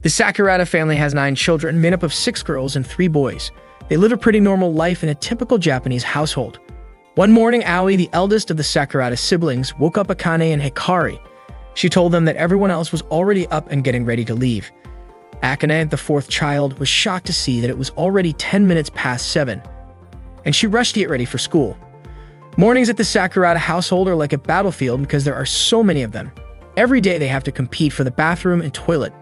The Sakurada family has 9 children, made up of 6 girls and 3 boys. They live a pretty normal life in a typical Japanese household. One morning, Aoi, the eldest of the Sakurada siblings, woke up Akane and Hikari. She told them that everyone else was already up and getting ready to leave. Akane, the 4th child, was shocked to see that it was already 10 minutes past 7, and she rushed to get ready for school. Mornings at the Sakurada household are like a battlefield because there are so many of them. Every day they have to compete for the bathroom and toilet.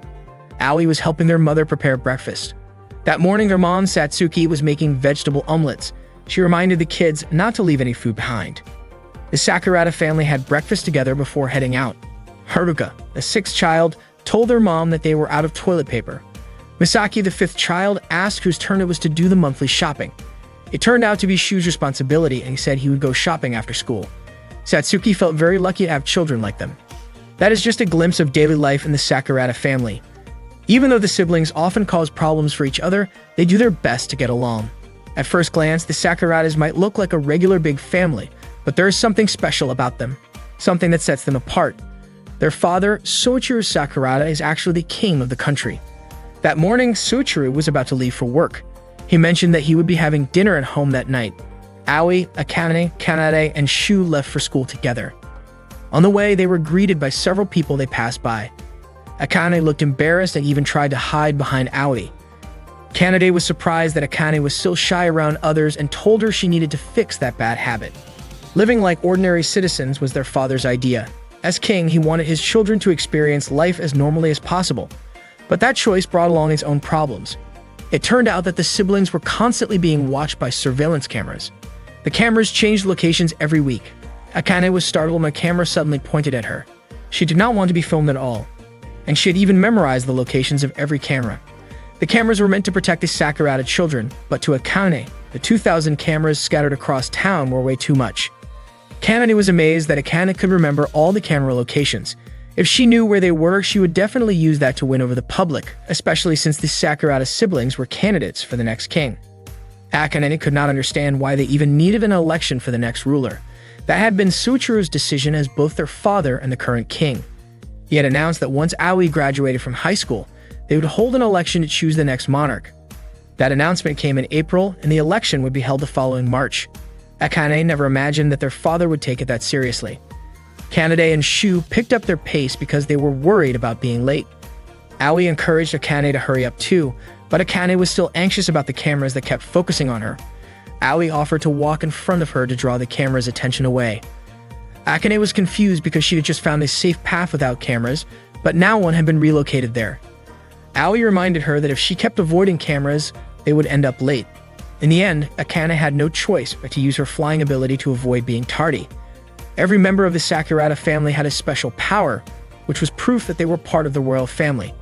Aoi was helping their mother prepare breakfast. That morning, their mom, Satsuki, was making vegetable omelets. She reminded the kids not to leave any food behind. The Sakurada family had breakfast together before heading out. Haruka, the 6th child, told their mom that they were out of toilet paper. Misaki, the 5th child, asked whose turn it was to do the monthly shopping. It turned out to be Shu's responsibility, and he said he would go shopping after school. Satsuki felt very lucky to have children like them. That is just a glimpse of daily life in the Sakurada family. Even though the siblings often cause problems for each other, they do their best to get along. At first glance, the Sakuradas might look like a regular big family, but there is something special about them, something that sets them apart. Their father, Soichiro Sakurada, is actually the king of the country. That morning, Soichiro was about to leave for work. He mentioned that he would be having dinner at home that night. Aoi, Akane, Kanade, and Shu left for school together. On the way, they were greeted by several people they passed by. Akane looked embarrassed and even tried to hide behind Aoi. Kanade was surprised that Akane was still shy around others and told her she needed to fix that bad habit. Living like ordinary citizens was their father's idea. As king, he wanted his children to experience life as normally as possible. But that choice brought along its own problems. It turned out that the siblings were constantly being watched by surveillance cameras. The cameras changed locations every week. Akane was startled when a camera suddenly pointed at her. She did not want to be filmed at all, and she had even memorized the locations of every camera. The cameras were meant to protect the Sakurada children, but to Akane, the 2,000 cameras scattered across town were way too much. Kanade was amazed that Akane could remember all the camera locations. If she knew where they were, she would definitely use that to win over the public, especially since the Sakurada siblings were candidates for the next king. Akane could not understand why they even needed an election for the next ruler. That had been Soichiro's decision as both their father and the current king. He had announced that once Aoi graduated from high school, they would hold an election to choose the next monarch. That announcement came in April, and the election would be held the following March. Akane never imagined that their father would take it that seriously. Kanade and Shu picked up their pace because they were worried about being late. Aoi encouraged Akane to hurry up too, but Akane was still anxious about the cameras that kept focusing on her. Aoi offered to walk in front of her to draw the camera's attention away. Akane was confused because she had just found a safe path without cameras, but now one had been relocated there. Aoi reminded her that if she kept avoiding cameras, they would end up late. In the end, Akane had no choice but to use her flying ability to avoid being tardy. Every member of the Sakurada family had a special power, which was proof that they were part of the royal family.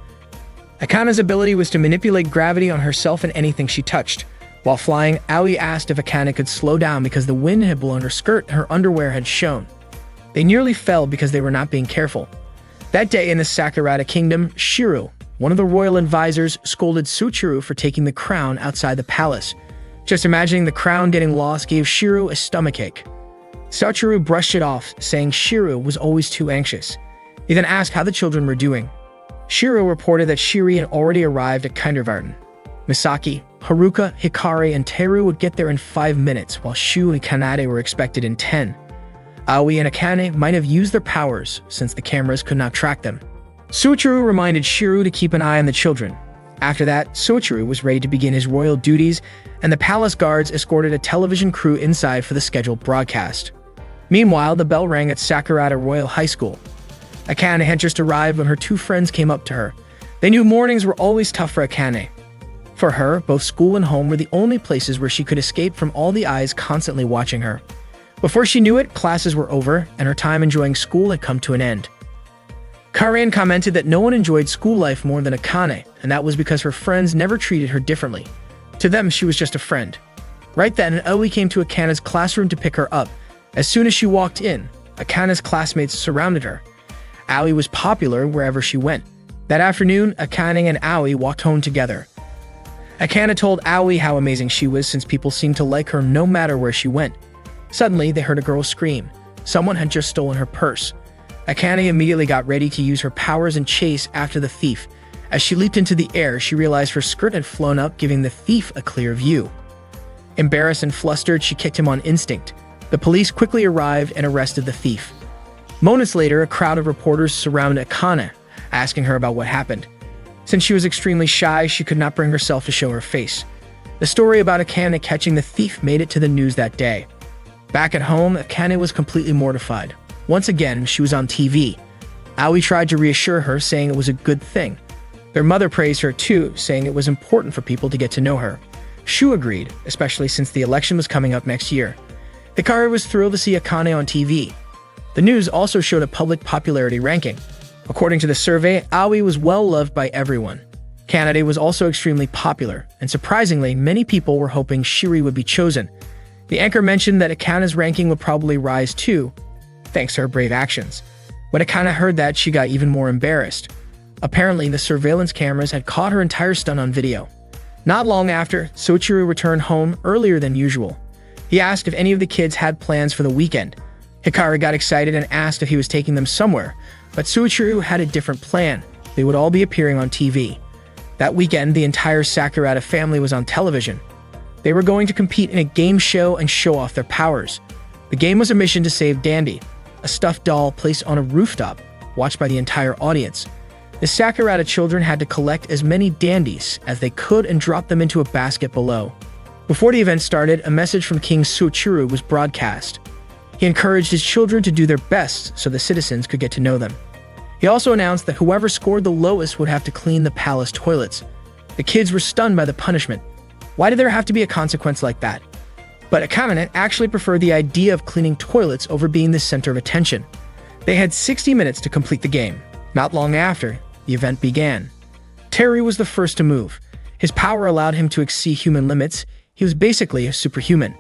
Akane's ability was to manipulate gravity on herself and anything she touched. While flying, Aoi asked if Akane could slow down because the wind had blown her skirt and her underwear had shown. They nearly fell because they were not being careful. That day in the Sakurada kingdom, Shiro, one of the royal advisors, scolded Soichiro for taking the crown outside the palace. Just imagining the crown getting lost gave Shiro a stomachache. Soichiro brushed it off, saying Shiro was always too anxious. He then asked how the children were doing. Shiro reported that Shiri had already arrived at kindergarten. Misaki, Haruka, Hikari, and Teru would get there in 5 minutes, while Shu and Kanade were expected in 10. Aoi and Akane might have used their powers, since the cameras could not track them. Soichiro reminded Shiro to keep an eye on the children. After that, Soichiro was ready to begin his royal duties, and the palace guards escorted a television crew inside for the scheduled broadcast. Meanwhile, the bell rang at Sakurada Royal High School. Akane had just arrived when her 2 friends came up to her. They knew mornings were always tough for Akane. For her, both school and home were the only places where she could escape from all the eyes constantly watching her. Before she knew it, classes were over, and her time enjoying school had come to an end. Karen commented that no one enjoyed school life more than Akane, and that was because her friends never treated her differently. To them, she was just a friend. Right then, Aoi came to Akane's classroom to pick her up. As soon as she walked in, Akane's classmates surrounded her. Aoi was popular wherever she went. That afternoon, Akane and Aoi walked home together. Akane told Aoi how amazing she was since people seemed to like her no matter where she went. Suddenly, they heard a girl scream. Someone had just stolen her purse. Akane immediately got ready to use her powers and chase after the thief. As she leaped into the air, she realized her skirt had flown up, giving the thief a clear view. Embarrassed and flustered, she kicked him on instinct. The police quickly arrived and arrested the thief. Moments later, a crowd of reporters surrounded Akane, asking her about what happened. Since she was extremely shy, she could not bring herself to show her face. The story about Akane catching the thief made it to the news that day. Back at home, Akane was completely mortified. Once again, she was on TV. Aoi tried to reassure her, saying it was a good thing. Their mother praised her too, saying it was important for people to get to know her. Shu agreed, especially since the election was coming up next year. Hikari was thrilled to see Akane on TV. The news also showed a public popularity ranking. According to the survey, Aoi was well loved by everyone. Kanade was also extremely popular, and surprisingly, many people were hoping Shiri would be chosen. The anchor mentioned that Akane's ranking would probably rise too, thanks to her brave actions. When Akane heard that, she got even more embarrassed. Apparently, the surveillance cameras had caught her entire stunt on video. Not long after, Soichiro returned home earlier than usual. He asked if any of the kids had plans for the weekend. Hikari got excited and asked if he was taking them somewhere, but Soichiro had a different plan. They would all be appearing on TV. That weekend, the entire Sakurada family was on television. They were going to compete in a game show and show off their powers. The game was a mission to save Dandy, a stuffed doll placed on a rooftop, watched by the entire audience. The Sakurada children had to collect as many dandies as they could and drop them into a basket below. Before the event started, a message from King Soichiro was broadcast. He encouraged his children to do their best so the citizens could get to know them. He also announced that whoever scored the lowest would have to clean the palace toilets. The kids were stunned by the punishment. Why did there have to be a consequence like that? But Akane actually preferred the idea of cleaning toilets over being the center of attention. They had 60 minutes to complete the game. Not long after, the event began. Terry was the first to move. His power allowed him to exceed human limits. He was basically a superhuman.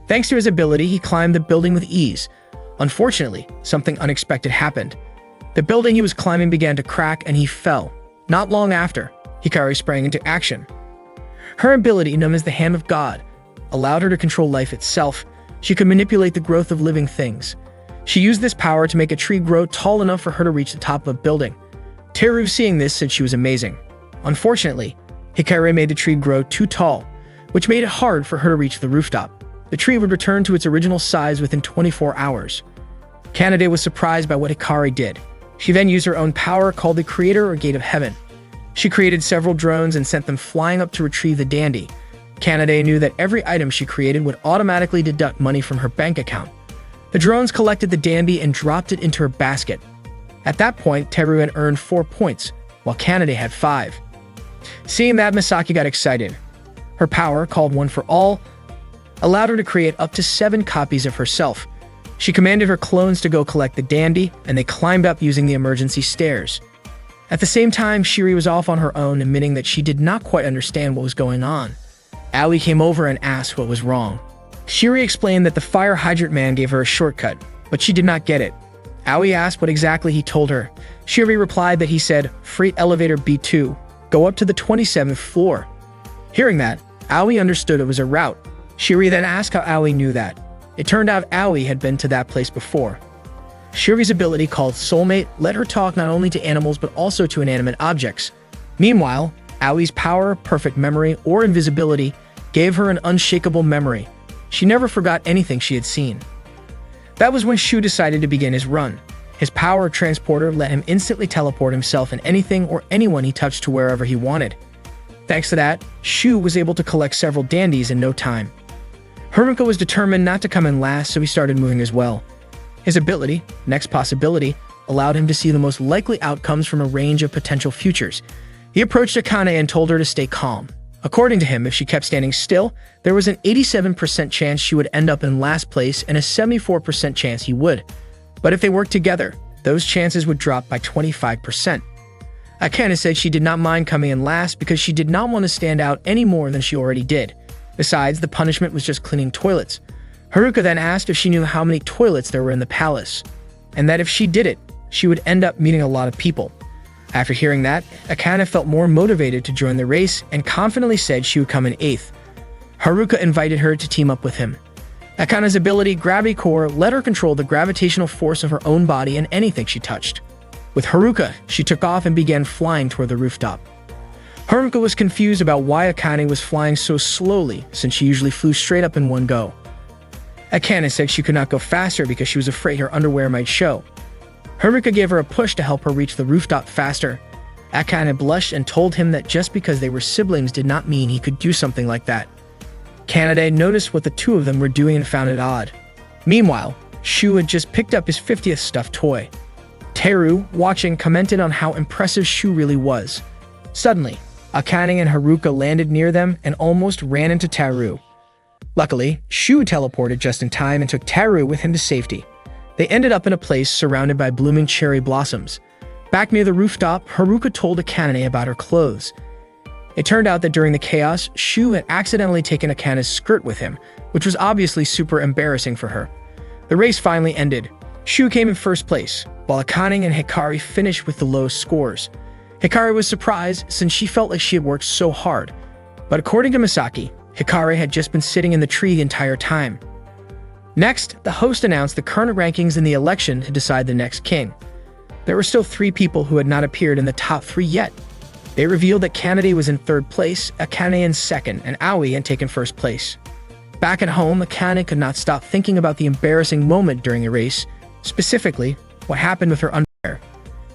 Thanks to his ability, he climbed the building with ease. Unfortunately, something unexpected happened. The building he was climbing began to crack and he fell. Not long after, Hikari sprang into action. Her ability, known as the Hand of God, allowed her to control life itself. She could manipulate the growth of living things. She used this power to make a tree grow tall enough for her to reach the top of a building. Teru, seeing this, said she was amazing. Unfortunately, Hikari made the tree grow too tall, which made it hard for her to reach the rooftop. The tree would return to its original size within 24 hours. Kanade was surprised by what Hikari did. She then used her own power called the Creator or Gate of Heaven. She created several drones and sent them flying up to retrieve the dandy. Kanade knew that every item she created would automatically deduct money from her bank account. The drones collected the dandy and dropped it into her basket. At that point, Teru had earned 4 points, while Kanade had 5. Seeing that, Misaki got excited. Her power, called One for All, allowed her to create up to 7 copies of herself. She commanded her clones to go collect the dandy, and they climbed up using the emergency stairs. At the same time, Shiri was off on her own, admitting that she did not quite understand what was going on. Aoi came over and asked what was wrong. Shiri explained that the fire hydrant man gave her a shortcut, but she did not get it. Aoi asked what exactly he told her. Shiri replied that he said, "Freight elevator B2, go up to the 27th floor." Hearing that, Aoi understood it was a route. Shiri then asked how Aoi knew that. It turned out Aoi had been to that place before. Shiri's ability, called Soulmate, let her talk not only to animals but also to inanimate objects. Meanwhile, Aoi's power, perfect memory, or invisibility gave her an unshakable memory. She never forgot anything she had seen. That was when Shu decided to begin his run. His power transporter let him instantly teleport himself and anything or anyone he touched to wherever he wanted. Thanks to that, Shu was able to collect several dandies in no time. Haruka was determined not to come in last, so he started moving as well. His ability, Next Possibility, allowed him to see the most likely outcomes from a range of potential futures. He approached Akane and told her to stay calm. According to him, if she kept standing still, there was an 87% chance she would end up in last place and a 74% chance he would. But if they worked together, those chances would drop by 25%. Akane said she did not mind coming in last because she did not want to stand out any more than she already did. Besides, the punishment was just cleaning toilets. Haruka then asked if she knew how many toilets there were in the palace, and that if she did it, she would end up meeting a lot of people. After hearing that, Akane felt more motivated to join the race and confidently said she would come in 8th. Haruka invited her to team up with him. Akane's ability, Gravity Core, let her control the gravitational force of her own body and anything she touched. With Haruka, she took off and began flying toward the rooftop. Haruka was confused about why Akane was flying so slowly, since she usually flew straight up in one go. Akane said she could not go faster because she was afraid her underwear might show. Haruka gave her a push to help her reach the rooftop faster. Akane blushed and told him that just because they were siblings did not mean he could do something like that. Kanade noticed what the two of them were doing and found it odd. Meanwhile, Shu had just picked up his 50th stuffed toy. Teru, watching, commented on how impressive Shu really was. Suddenly, Akane and Haruka landed near them and almost ran into Teru. Luckily, Shu teleported just in time and took Teru with him to safety. They ended up in a place surrounded by blooming cherry blossoms. Back near the rooftop, Haruka told Akane about her clothes. It turned out that during the chaos, Shu had accidentally taken Akane's skirt with him, which was obviously super embarrassing for her. The race finally ended. Shu came in first place, while Akane and Hikari finished with the lowest scores. Hikari was surprised since she felt like she had worked so hard. But according to Misaki, Hikari had just been sitting in the tree the entire time. Next, the host announced the current rankings in the election to decide the next king. There were still 3 people who had not appeared in the top 3 yet. They revealed that Kanade was in 3rd place, Akane in 2nd, and Aoi had taken 1st place. Back at home, Akane could not stop thinking about the embarrassing moment during the race, specifically, what happened with her underwear.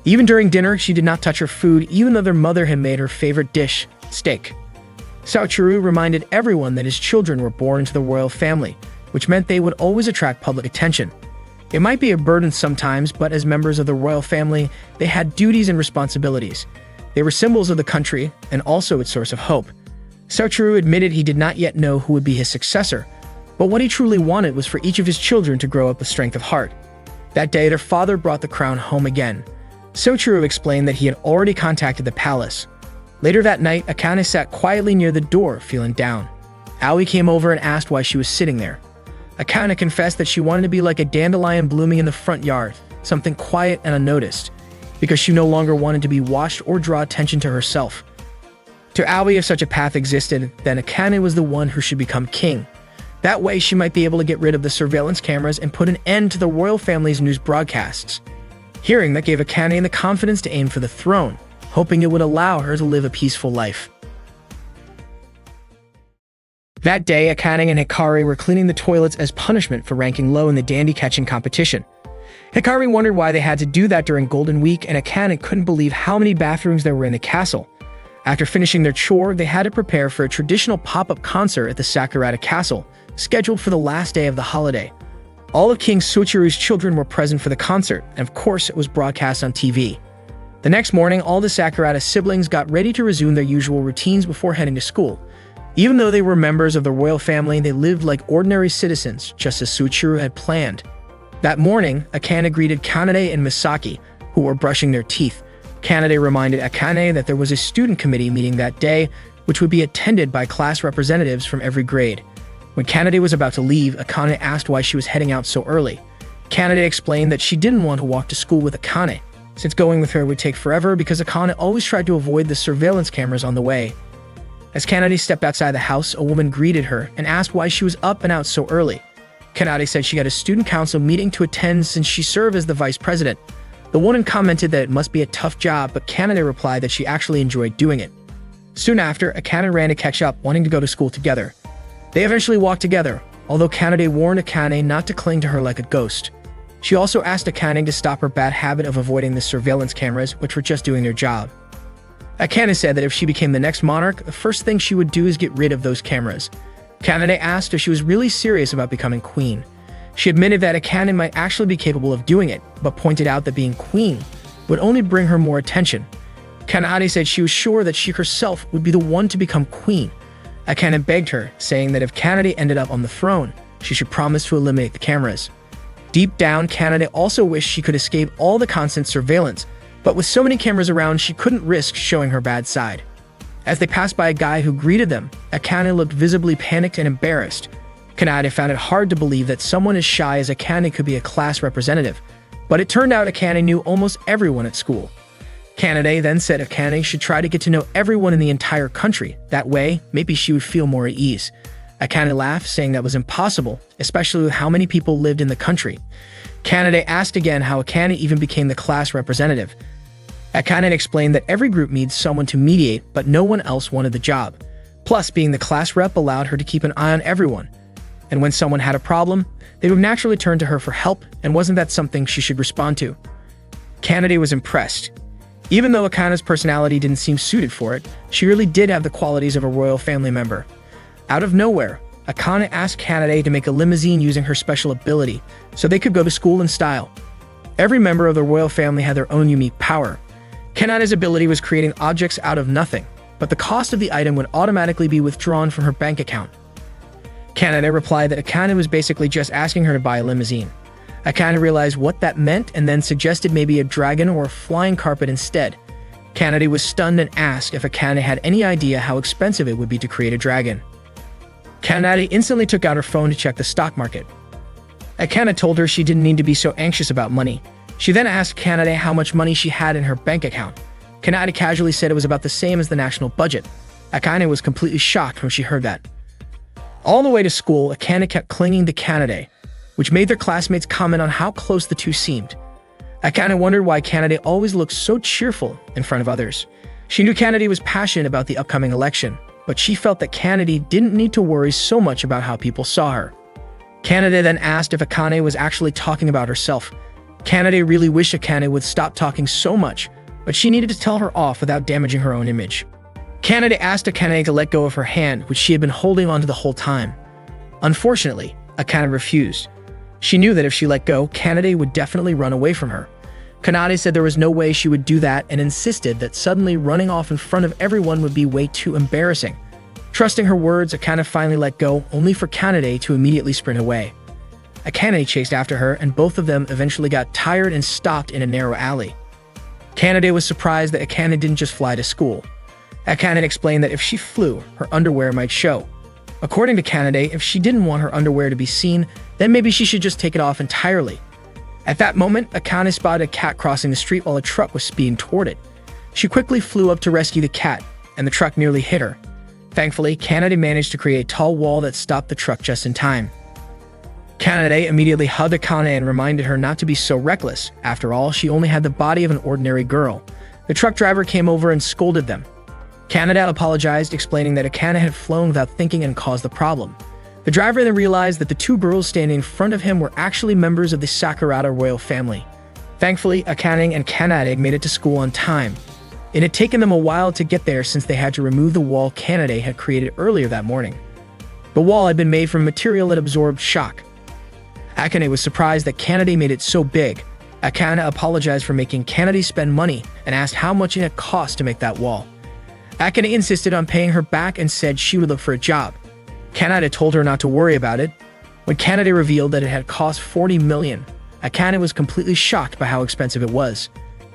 Even during dinner, she did not touch her food, even though their mother had made her favorite dish, steak. Saochuru reminded everyone that his children were born into the royal family, which meant they would always attract public attention. It might be a burden sometimes, but as members of the royal family, they had duties and responsibilities. They were symbols of the country, and also its source of hope. Saochuru admitted he did not yet know who would be his successor, but what he truly wanted was for each of his children to grow up with strength of heart. That day, their father brought the crown home again. Saochuru explained that he had already contacted the palace. Later that night, Akane sat quietly near the door, feeling down. Aoi came over and asked why she was sitting there. Akane confessed that she wanted to be like a dandelion blooming in the front yard, something quiet and unnoticed, because she no longer wanted to be watched or draw attention to herself. To Aoi, if such a path existed, then Akane was the one who should become king. That way, she might be able to get rid of the surveillance cameras and put an end to the royal family's news broadcasts. Hearing that gave Akane the confidence to aim for the throne, hoping it would allow her to live a peaceful life. That day, Akane and Hikari were cleaning the toilets as punishment for ranking low in the dandy catching competition. Hikari wondered why they had to do that during Golden Week, and Akane couldn't believe how many bathrooms there were in the castle. After finishing their chore, they had to prepare for a traditional pop-up concert at the Sakurada Castle, scheduled for the last day of the holiday. All of King Soichiru's children were present for the concert, and of course it was broadcast on TV. The next morning, all the Sakurada siblings got ready to resume their usual routines before heading to school. Even though they were members of the royal family, they lived like ordinary citizens, just as Soichiru had planned. That morning, Akane greeted Kanade and Misaki, who were brushing their teeth. Kanade reminded Akane that there was a student committee meeting that day, which would be attended by class representatives from every grade. When Kanade was about to leave, Akane asked why she was heading out so early. Kanade explained that she didn't want to walk to school with Akane, since going with her would take forever because Akane always tried to avoid the surveillance cameras on the way. As Kanade stepped outside the house, a woman greeted her and asked why she was up and out so early. Kanade said she had a student council meeting to attend since she served as the vice president. The woman commented that it must be a tough job, but Kanade replied that she actually enjoyed doing it. Soon after, Akane ran to catch up, wanting to go to school together. They eventually walked together, although Kanade warned Akane not to cling to her like a ghost. She also asked Akane to stop her bad habit of avoiding the surveillance cameras, which were just doing their job. Akane said that if she became the next monarch, the first thing she would do is get rid of those cameras. Kanade asked if she was really serious about becoming queen. She admitted that Akane might actually be capable of doing it, but pointed out that being queen would only bring her more attention. Kanade said she was sure that she herself would be the one to become queen. Akane begged her, saying that if Kanade ended up on the throne, she should promise to eliminate the cameras. Deep down, Kanade also wished she could escape all the constant surveillance, but with so many cameras around, she couldn't risk showing her bad side. As they passed by a guy who greeted them, Akane looked visibly panicked and embarrassed. Kanade found it hard to believe that someone as shy as Akane could be a class representative, but it turned out Akane knew almost everyone at school. Kanade then said Akane should try to get to know everyone in the entire country. That way, maybe she would feel more at ease. Akane laughed, saying that was impossible, especially with how many people lived in the country. Kanade asked again how Akane even became the class representative. Akane explained that every group needs someone to mediate, but no one else wanted the job. Plus, being the class rep allowed her to keep an eye on everyone. And when someone had a problem, they would naturally turn to her for help, and wasn't that something she should respond to? Kanade was impressed. Even though Akane's personality didn't seem suited for it, she really did have the qualities of a royal family member. Out of nowhere, Akane asked Kanade to make a limousine using her special ability, so they could go to school in style. Every member of the royal family had their own unique power. Kanade's ability was creating objects out of nothing, but the cost of the item would automatically be withdrawn from her bank account. Kanade replied that Akane was basically just asking her to buy a limousine. Akane realized what that meant and then suggested maybe a dragon or a flying carpet instead. Kanade was stunned and asked if Akane had any idea how expensive it would be to create a dragon. Kanade instantly took out her phone to check the stock market. Akane told her she didn't need to be so anxious about money. She then asked Kanade how much money she had in her bank account. Kanade casually said it was about the same as the national budget. Akane was completely shocked when she heard that. All the way to school, Akane kept clinging to Kanade, which made their classmates comment on how close the two seemed. Akane wondered why Kanade always looked so cheerful in front of others. She knew Kanade was passionate about the upcoming election, but she felt that Kanade didn't need to worry so much about how people saw her. Kanade then asked if Akane was actually talking about herself. Kanade really wished Akane would stop talking so much, but she needed to tell her off without damaging her own image. Kanade asked Akane to let go of her hand, which she had been holding onto the whole time. Unfortunately, Akane refused. She knew that if she let go, Kanade would definitely run away from her. Kanade said there was no way she would do that and insisted that suddenly running off in front of everyone would be way too embarrassing. Trusting her words, Akane finally let go, only for Kanade to immediately sprint away. Akane chased after her, and both of them eventually got tired and stopped in a narrow alley. Kanade was surprised that Akane didn't just fly to school. Akane explained that if she flew, her underwear might show. According to Kanade, if she didn't want her underwear to be seen, then maybe she should just take it off entirely. At that moment, Akane spotted a cat crossing the street while a truck was speeding toward it. She quickly flew up to rescue the cat, and the truck nearly hit her. Thankfully, Kanade managed to create a tall wall that stopped the truck just in time. Kanade immediately hugged Akane and reminded her not to be so reckless. After all, she only had the body of an ordinary girl. The truck driver came over and scolded them. Kanade apologized, explaining that Akane had flown without thinking and caused the problem. The driver then realized that the two girls standing in front of him were actually members of the Sakurada royal family. Thankfully, Akane and Kanade made it to school on time. It had taken them a while to get there since they had to remove the wall Kanade had created earlier that morning. The wall had been made from material that absorbed shock. Akane was surprised that Kanade made it so big. Akane apologized for making Kanade spend money and asked how much it had cost to make that wall. Akane insisted on paying her back and said she would look for a job. Kanade told her not to worry about it. When Kanade revealed that it had cost 40 million, Akane was completely shocked by how expensive it was.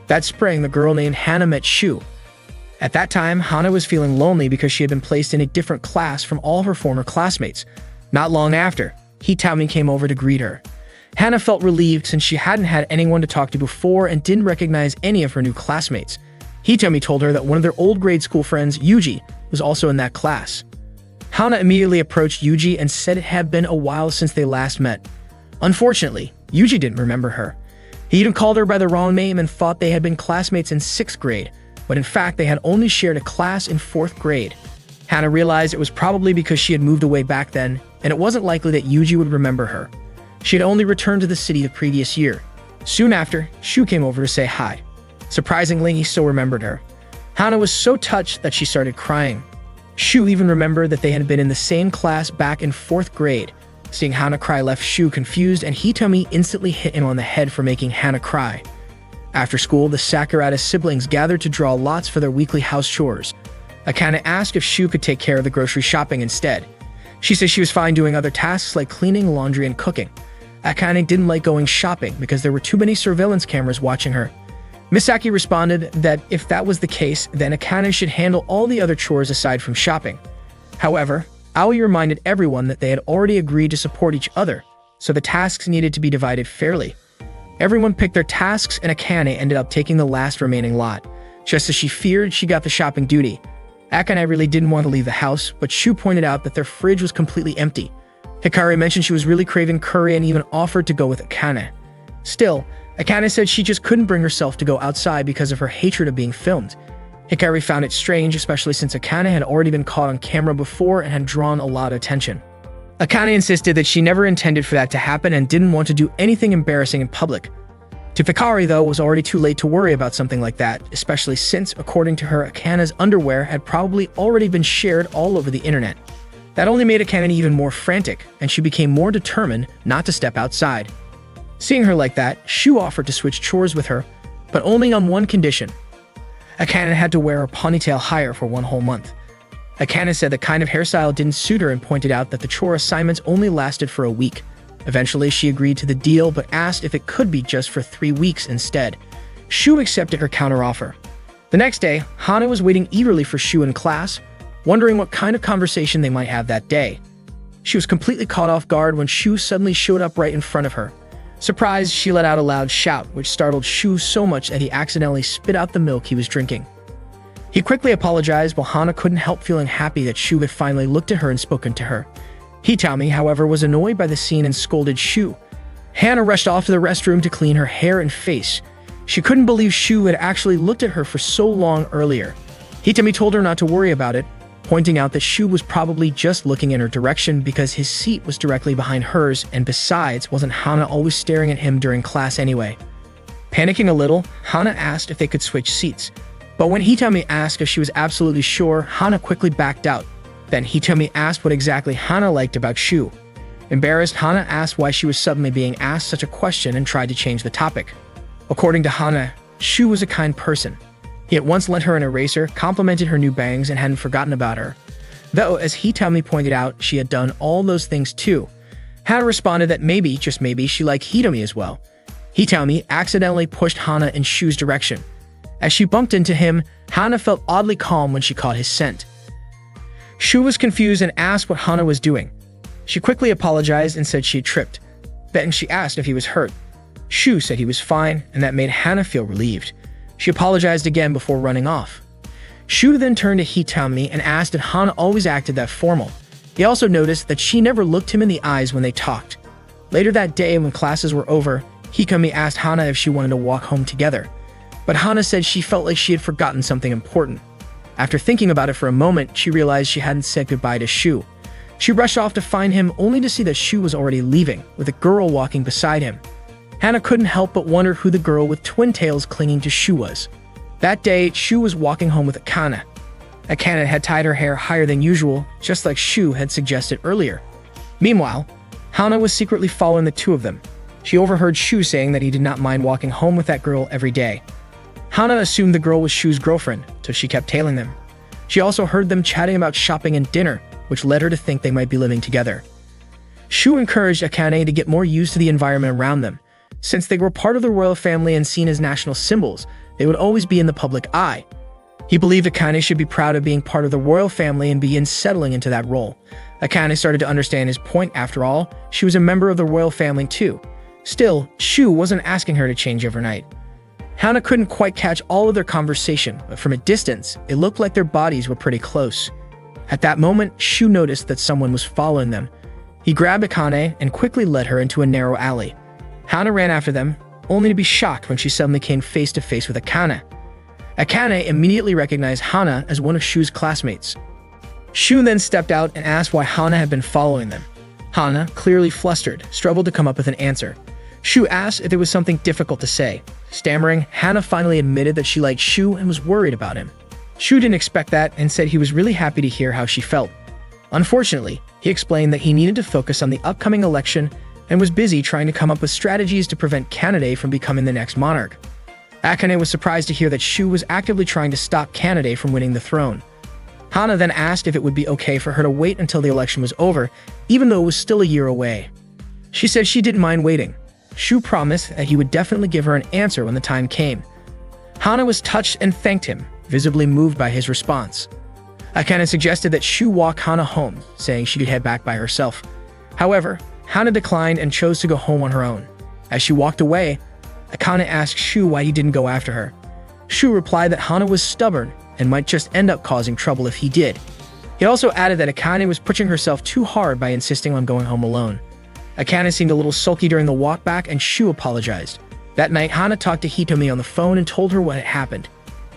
That spring, the girl named Hana met Shu. At that time, Hana was feeling lonely because she had been placed in a different class from all of her former classmates. Not long after, Hitami came over to greet her. Hana felt relieved since she hadn't had anyone to talk to before and didn't recognize any of her new classmates. Hitami told her that one of their old grade school friends, Yuji, was also in that class. Hana immediately approached Yuji and said it had been a while since they last met. Unfortunately, Yuji didn't remember her. He even called her by the wrong name and thought they had been classmates in 6th grade, but in fact they had only shared a class in 4th grade. Hana realized it was probably because she had moved away back then, and it wasn't likely that Yuji would remember her. She had only returned to the city the previous year. Soon after, Shu came over to say hi. Surprisingly, he still remembered her. Hana was so touched that she started crying. Shu even remembered that they had been in the same class back in 4th grade. Seeing Hana cry left Shu confused, and Hitami instantly hit him on the head for making Hana cry. After school, the Sakurada siblings gathered to draw lots for their weekly house chores. Akane asked if Shu could take care of the grocery shopping instead. She said she was fine doing other tasks like cleaning, laundry, and cooking. Akane didn't like going shopping because there were too many surveillance cameras watching her. Misaki responded that if that was the case, then Akane should handle all the other chores aside from shopping. However, Aoi reminded everyone that they had already agreed to support each other, so the tasks needed to be divided fairly. Everyone picked their tasks, and Akane ended up taking the last remaining lot. Just as she feared, she got the shopping duty. Akane really didn't want to leave the house, but Shu pointed out that their fridge was completely empty. Hikari mentioned she was really craving curry and even offered to go with Akane. Still, Akane said she just couldn't bring herself to go outside because of her hatred of being filmed. Hikari found it strange, especially since Akane had already been caught on camera before and had drawn a lot of attention. Akane insisted that she never intended for that to happen and didn't want to do anything embarrassing in public. To Hikari, though, it was already too late to worry about something like that, especially since, according to her, Akane's underwear had probably already been shared all over the internet. That only made Akane even more frantic, and she became more determined not to step outside. Seeing her like that, Shu offered to switch chores with her, but only on one condition. Akane had to wear her ponytail higher for 1 whole month. Akane said the kind of hairstyle didn't suit her and pointed out that the chore assignments only lasted for a week. Eventually, she agreed to the deal but asked if it could be just for 3 weeks instead. Shu accepted her counteroffer. The next day, Hana was waiting eagerly for Shu in class, wondering what kind of conversation they might have that day. She was completely caught off guard when Shu suddenly showed up right in front of her. Surprised, she let out a loud shout, which startled Shu so much that he accidentally spit out the milk he was drinking. He quickly apologized, while Hana couldn't help feeling happy that Shu had finally looked at her and spoken to her. Hitami, however, was annoyed by the scene and scolded Shu. Hana rushed off to the restroom to clean her hair and face. She couldn't believe Shu had actually looked at her for so long earlier. Hitami told her not to worry about it, pointing out that Shu was probably just looking in her direction because his seat was directly behind hers, and besides, wasn't Hana always staring at him during class anyway? Panicking a little, Hana asked if they could switch seats. But when Hitami asked if she was absolutely sure, Hana quickly backed out. Then Hitami asked what exactly Hana liked about Shu. Embarrassed, Hana asked why she was suddenly being asked such a question and tried to change the topic. According to Hana, Shu was a kind person. He had once lent her an eraser, complimented her new bangs, and hadn't forgotten about her. Though, as Hitami pointed out, she had done all those things too. Hana responded that maybe, just maybe, she liked Hitami as well. Hitami accidentally pushed Hana in Shu's direction. As she bumped into him, Hana felt oddly calm when she caught his scent. Shu was confused and asked what Hana was doing. She quickly apologized and said she had tripped. Then she asked if he was hurt. Shu said he was fine, and that made Hana feel relieved. She apologized again before running off. Shu then turned to Hitami and asked if Hana always acted that formal. He also noticed that she never looked him in the eyes when they talked. Later that day, when classes were over, Hitami asked Hana if she wanted to walk home together. But Hana said she felt like she had forgotten something important. After thinking about it for a moment, she realized she hadn't said goodbye to Shu. She rushed off to find him, only to see that Shu was already leaving, with a girl walking beside him. Hana couldn't help but wonder who the girl with twin tails clinging to Shu was. That day, Shu was walking home with Akane. Akane had tied her hair higher than usual, just like Shu had suggested earlier. Meanwhile, Hana was secretly following the two of them. She overheard Shu saying that he did not mind walking home with that girl every day. Hana assumed the girl was Shu's girlfriend, so she kept tailing them. She also heard them chatting about shopping and dinner, which led her to think they might be living together. Shu encouraged Akane to get more used to the environment around them. Since they were part of the royal family and seen as national symbols, they would always be in the public eye. He believed Akane should be proud of being part of the royal family and begin settling into that role. Akane started to understand his point. After all, she was a member of the royal family too. Still, Shu wasn't asking her to change overnight. Hana couldn't quite catch all of their conversation, but from a distance, it looked like their bodies were pretty close. At that moment, Shu noticed that someone was following them. He grabbed Akane and quickly led her into a narrow alley. Hana ran after them, only to be shocked when she suddenly came face to face with Akane. Akane immediately recognized Hana as one of Shu's classmates. Shu then stepped out and asked why Hana had been following them. Hana, clearly flustered, struggled to come up with an answer. Shu asked if there was something difficult to say. Stammering, Hana finally admitted that she liked Shu and was worried about him. Shu didn't expect that and said he was really happy to hear how she felt. Unfortunately, he explained that he needed to focus on the upcoming election and was busy trying to come up with strategies to prevent Kanade from becoming the next monarch. Akane was surprised to hear that Shu was actively trying to stop Kanade from winning the throne. Hana then asked if it would be okay for her to wait until the election was over, even though it was still a year away. She said she didn't mind waiting. Shu promised that he would definitely give her an answer when the time came. Hana was touched and thanked him, visibly moved by his response. Akane suggested that Shu walk Hana home, saying she could head back by herself. However, Hana declined and chose to go home on her own. As she walked away, Akane asked Shu why he didn't go after her. Shu replied that Hana was stubborn and might just end up causing trouble if he did. He also added that Akane was pushing herself too hard by insisting on going home alone. Akane seemed a little sulky during the walk back and Shu apologized. That night, Hana talked to Hitomi on the phone and told her what had happened.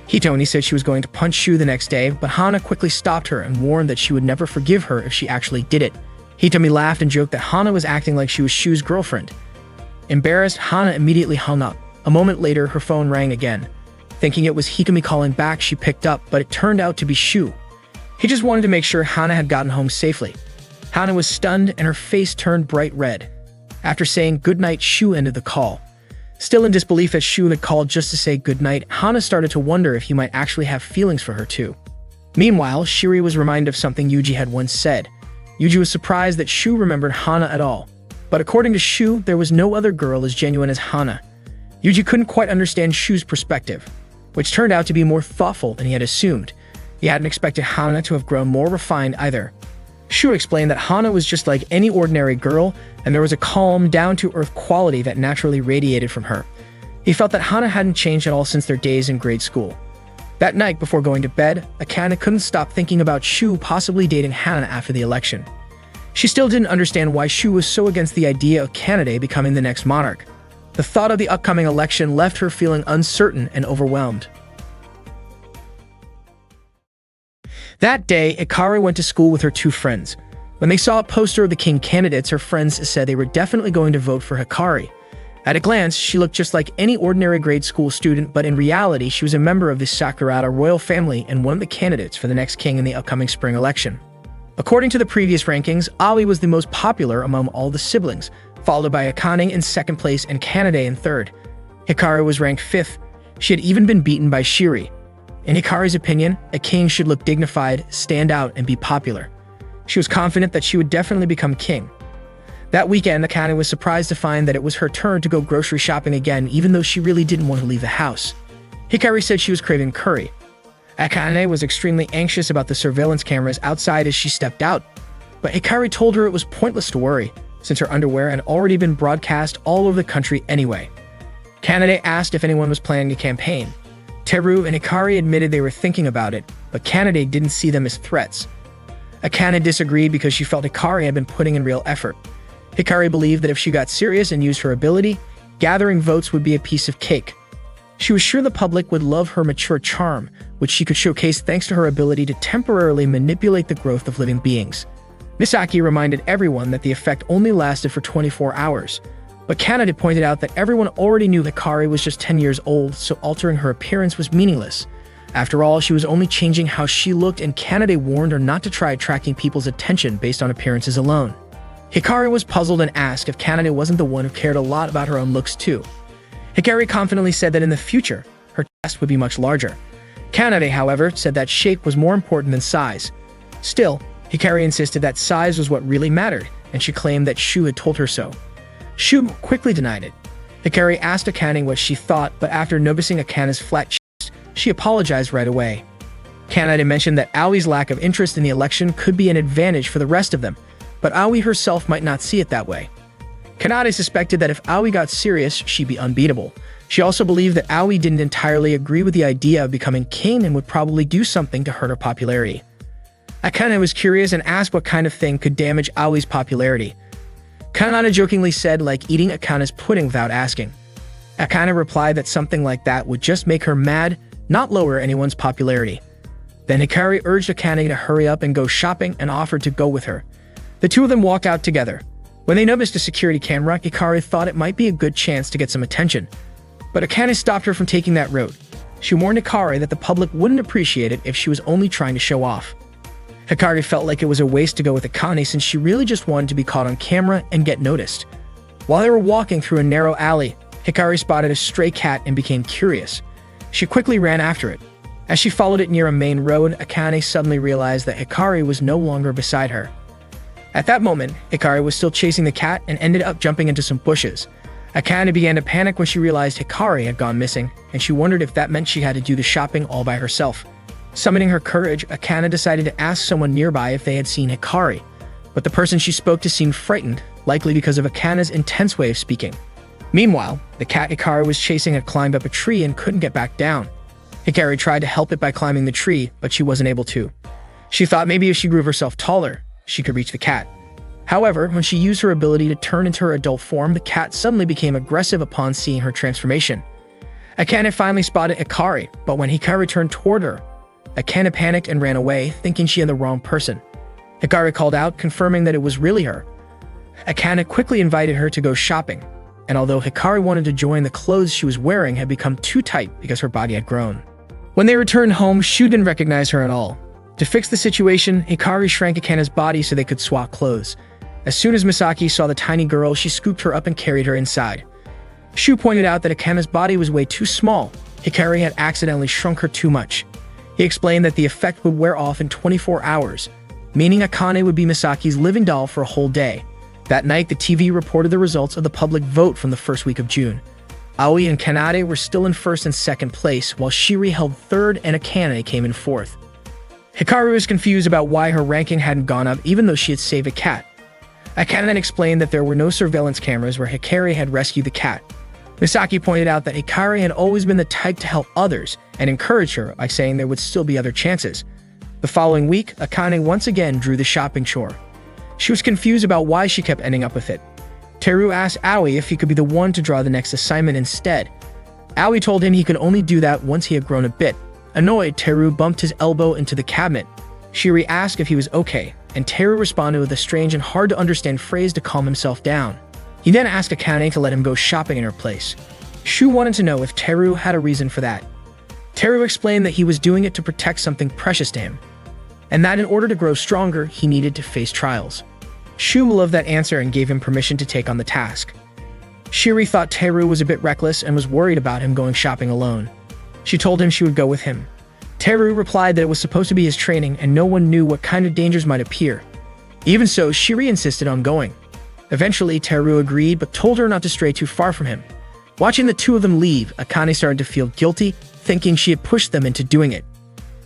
Hitomi said she was going to punch Shu the next day, but Hana quickly stopped her and warned that she would never forgive her if she actually did it. Hitomi laughed and joked that Hana was acting like she was Shu's girlfriend. Embarrassed, Hana immediately hung up. A moment later, her phone rang again. Thinking it was Hitomi calling back, she picked up, but it turned out to be Shu. He just wanted to make sure Hana had gotten home safely. Hana was stunned and her face turned bright red. After saying goodnight, Shu ended the call. Still in disbelief that Shu had called just to say goodnight, Hana started to wonder if he might actually have feelings for her too. Meanwhile, Shiri was reminded of something Yuji had once said. Yuji was surprised that Shu remembered Hana at all. But according to Shu, there was no other girl as genuine as Hana. Yuji couldn't quite understand Shu's perspective, which turned out to be more thoughtful than he had assumed. He hadn't expected Hana to have grown more refined either. Shu explained that Hana was just like any ordinary girl, and there was a calm, down-to-earth quality that naturally radiated from her. He felt that Hana hadn't changed at all since their days in grade school. That night, before going to bed, Akane couldn't stop thinking about Shu possibly dating Hana after the election. She still didn't understand why Shu was so against the idea of Kanade becoming the next monarch. The thought of the upcoming election left her feeling uncertain and overwhelmed. That day, Ikari went to school with her two friends. When they saw a poster of the king candidates, her friends said they were definitely going to vote for Hikari. At a glance, she looked just like any ordinary grade school student, but in reality, she was a member of the Sakurada royal family and one of the candidates for the next king in the upcoming spring election. According to the previous rankings, Aoi was the most popular among all the siblings, followed by Akane in second place and Kanade in third. Hikari was ranked fifth. She had even been beaten by Shiri. In Hikari's opinion, a king should look dignified, stand out, and be popular. She was confident that she would definitely become king. That weekend, Akane was surprised to find that it was her turn to go grocery shopping again, even though she really didn't want to leave the house. Hikari said she was craving curry. Akane was extremely anxious about the surveillance cameras outside as she stepped out, but Hikari told her it was pointless to worry, since her underwear had already been broadcast all over the country anyway. Kanade asked if anyone was planning a campaign. Teru and Hikari admitted they were thinking about it, but Kanade didn't see them as threats. Akane disagreed because she felt Hikari had been putting in real effort. Hikari believed that if she got serious and used her ability, gathering votes would be a piece of cake. She was sure the public would love her mature charm, which she could showcase thanks to her ability to temporarily manipulate the growth of living beings. Misaki reminded everyone that the effect only lasted for 24 hours. But Kanade pointed out that everyone already knew Hikari was just 10 years old, so altering her appearance was meaningless. After all, she was only changing how she looked, and Kanade warned her not to try attracting people's attention based on appearances alone. Hikari was puzzled and asked if Kanade wasn't the one who cared a lot about her own looks too. Hikari confidently said that in the future, her chest would be much larger. Kanade, however, said that shape was more important than size. Still, Hikari insisted that size was what really mattered, and she claimed that Shu had told her so. Shu quickly denied it. Hikari asked Akane what she thought, but after noticing Akane's flat chest, she apologized right away. Kanade mentioned that Aoi's lack of interest in the election could be an advantage for the rest of them, but Aoi herself might not see it that way. Kanade suspected that if Aoi got serious, she'd be unbeatable. She also believed that Aoi didn't entirely agree with the idea of becoming king and would probably do something to hurt her popularity. Akane was curious and asked what kind of thing could damage Aoi's popularity. Kanade jokingly said like eating Akane's pudding without asking. Akane replied that something like that would just make her mad, not lower anyone's popularity. Then Hikari urged Akane to hurry up and go shopping and offered to go with her. The two of them walked out together. When they noticed a security camera, Hikari thought it might be a good chance to get some attention. But Akane stopped her from taking that route. She warned Hikari that the public wouldn't appreciate it if she was only trying to show off. Hikari felt like it was a waste to go with Akane since she really just wanted to be caught on camera and get noticed. While they were walking through a narrow alley, Hikari spotted a stray cat and became curious. She quickly ran after it. As she followed it near a main road, Akane suddenly realized that Hikari was no longer beside her. At that moment, Hikari was still chasing the cat and ended up jumping into some bushes. Akane began to panic when she realized Hikari had gone missing, and she wondered if that meant she had to do the shopping all by herself. Summoning her courage, Akane decided to ask someone nearby if they had seen Hikari, but the person she spoke to seemed frightened, likely because of Akane's intense way of speaking. Meanwhile, the cat Hikari was chasing had climbed up a tree and couldn't get back down. Hikari tried to help it by climbing the tree, but she wasn't able to. She thought maybe if she grew herself taller, she could reach the cat. However, when she used her ability to turn into her adult form, the cat suddenly became aggressive upon seeing her transformation. Akane finally spotted Hikari, but when Hikari turned toward her, Akane panicked and ran away, thinking she had the wrong person. Hikari called out, confirming that it was really her. Akane quickly invited her to go shopping, and although Hikari wanted to join, the clothes she was wearing had become too tight because her body had grown. When they returned home, Shu didn't recognize her at all. To fix the situation, Hikari shrank Akane's body so they could swap clothes. As soon as Misaki saw the tiny girl, she scooped her up and carried her inside. Shu pointed out that Akane's body was way too small. Hikari had accidentally shrunk her too much. He explained that the effect would wear off in 24 hours, meaning Akane would be Misaki's living doll for a whole day. That night, the TV reported the results of the public vote from the first week of June. Aoi and Kanade were still in first and second place, while Shiri held third and Akane came in fourth. Hikari was confused about why her ranking hadn't gone up even though she had saved a cat. Akane then explained that there were no surveillance cameras where Hikari had rescued the cat. Misaki pointed out that Hikari had always been the type to help others and encouraged her by saying there would still be other chances. The following week, Akane once again drew the shopping chore. She was confused about why she kept ending up with it. Teru asked Aoi if he could be the one to draw the next assignment instead. Aoi told him he could only do that once he had grown a bit. Annoyed, Teru bumped his elbow into the cabinet. Shiri asked if he was okay, and Teru responded with a strange and hard-to-understand phrase to calm himself down. He then asked Akane to let him go shopping in her place. Shu wanted to know if Teru had a reason for that. Teru explained that he was doing it to protect something precious to him, and that in order to grow stronger, he needed to face trials. Shu loved that answer and gave him permission to take on the task. Shiri thought Teru was a bit reckless and was worried about him going shopping alone. She told him she would go with him. Teru replied that it was supposed to be his training and no one knew what kind of dangers might appear. Even so, Shiri insisted on going. Eventually, Teru agreed but told her not to stray too far from him. Watching the two of them leave, Akane started to feel guilty, thinking she had pushed them into doing it.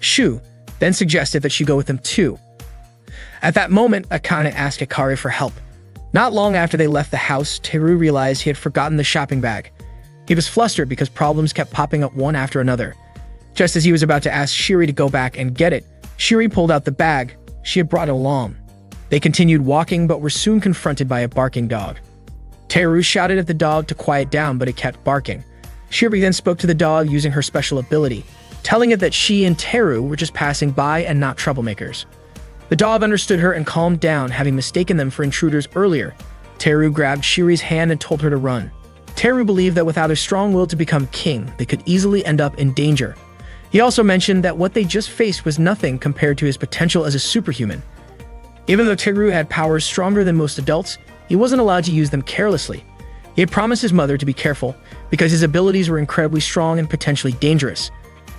Shu then suggested that she go with them too. At that moment, Akane asked Hikari for help. Not long after they left the house, Teru realized he had forgotten the shopping bag. He was flustered because problems kept popping up one after another. Just as he was about to ask Shiri to go back and get it, Shiri pulled out the bag she had brought along. They continued walking but were soon confronted by a barking dog. Teru shouted at the dog to quiet down, but it kept barking. Shiri then spoke to the dog using her special ability, telling it that she and Teru were just passing by and not troublemakers. The dog understood her and calmed down, having mistaken them for intruders earlier. Teru grabbed Shiri's hand and told her to run. Teru believed that without a strong will to become king, they could easily end up in danger. He also mentioned that what they just faced was nothing compared to his potential as a superhuman. Even though Teru had powers stronger than most adults, he wasn't allowed to use them carelessly. He had promised his mother to be careful because his abilities were incredibly strong and potentially dangerous.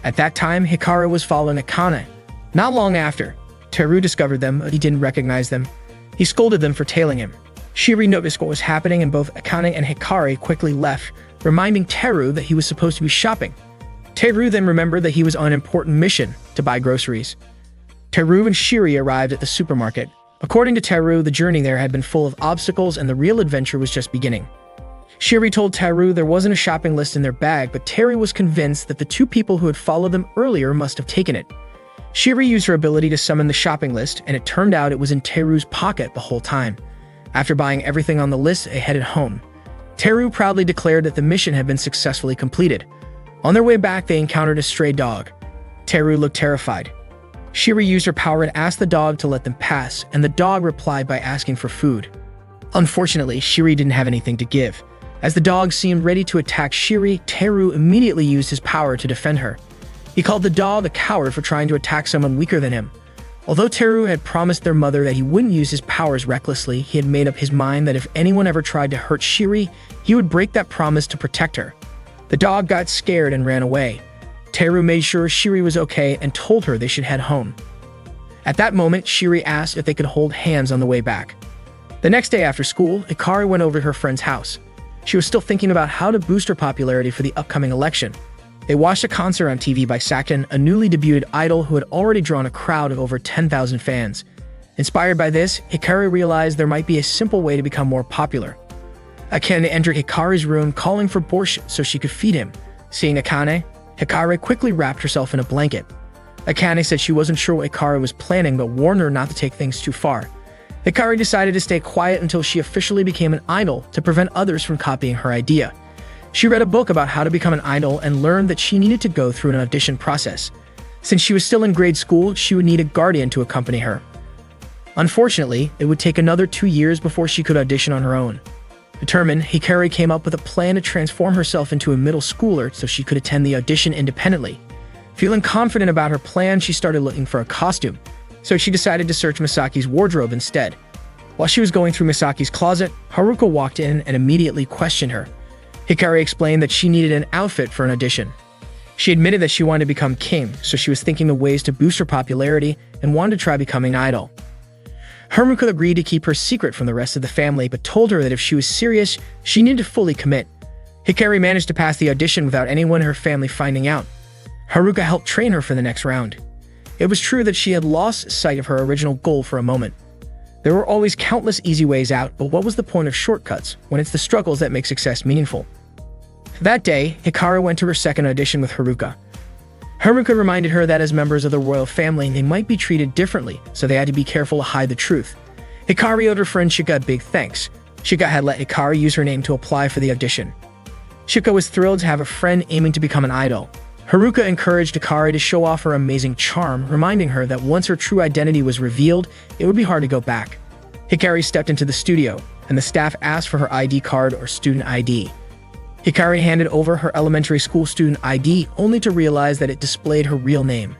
At that time, Hikari was following Akane. Not long after, Teru discovered them, but he didn't recognize them. He scolded them for tailing him. Shiri noticed what was happening and both Akane and Hikari quickly left, reminding Teru that he was supposed to be shopping. Teru then remembered that he was on an important mission to buy groceries. Teru and Shiri arrived at the supermarket. According to Teru, the journey there had been full of obstacles and the real adventure was just beginning. Shiri told Teru there wasn't a shopping list in their bag, but Teru was convinced that the two people who had followed them earlier must have taken it. Shiri used her ability to summon the shopping list, and it turned out it was in Teru's pocket the whole time. After buying everything on the list, they headed home. Teru proudly declared that the mission had been successfully completed. On their way back, they encountered a stray dog. Teru looked terrified. Shiri used her power and asked the dog to let them pass, and the dog replied by asking for food. Unfortunately, Shiri didn't have anything to give. As the dog seemed ready to attack Shiri, Teru immediately used his power to defend her. He called the dog a coward for trying to attack someone weaker than him. Although Teru had promised their mother that he wouldn't use his powers recklessly, he had made up his mind that if anyone ever tried to hurt Shiri, he would break that promise to protect her. The dog got scared and ran away. Teru made sure Shiri was okay and told her they should head home. At that moment, Shiri asked if they could hold hands on the way back. The next day after school, Hikari went over to her friend's house. She was still thinking about how to boost her popularity for the upcoming election. They watched a concert on TV by Sakten, a newly debuted idol who had already drawn a crowd of over 10,000 fans. Inspired by this, Hikari realized there might be a simple way to become more popular. Akane entered Hikari's room calling for borscht so she could feed him. Seeing Akane, Hikari quickly wrapped herself in a blanket. Akane said she wasn't sure what Hikari was planning but warned her not to take things too far. Hikari decided to stay quiet until she officially became an idol to prevent others from copying her idea. She read a book about how to become an idol and learned that she needed to go through an audition process. Since she was still in grade school, she would need a guardian to accompany her. Unfortunately, it would take another 2 years before she could audition on her own. Determined, Hikari came up with a plan to transform herself into a middle schooler so she could attend the audition independently. Feeling confident about her plan, she started looking for a costume, so she decided to search Misaki's wardrobe instead. While she was going through Misaki's closet, Haruka walked in and immediately questioned her. Hikari explained that she needed an outfit for an audition. She admitted that she wanted to become king, so she was thinking of ways to boost her popularity and wanted to try becoming an idol. Haruka agreed to keep her secret from the rest of the family, but told her that if she was serious, she needed to fully commit. Hikari managed to pass the audition without anyone in her family finding out. Haruka helped train her for the next round. It was true that she had lost sight of her original goal for a moment. There were always countless easy ways out, but what was the point of shortcuts when it's the struggles that make success meaningful? That day, Hikari went to her second audition with Haruka. Haruka reminded her that as members of the royal family, they might be treated differently, so they had to be careful to hide the truth. Hikari owed her friend Shika a big thanks. Shika had let Hikari use her name to apply for the audition. Shika was thrilled to have a friend aiming to become an idol. Haruka encouraged Hikari to show off her amazing charm, reminding her that once her true identity was revealed, it would be hard to go back. Hikari stepped into the studio, and the staff asked for her ID card or student ID. Hikari handed over her elementary school student ID only to realize that it displayed her real name.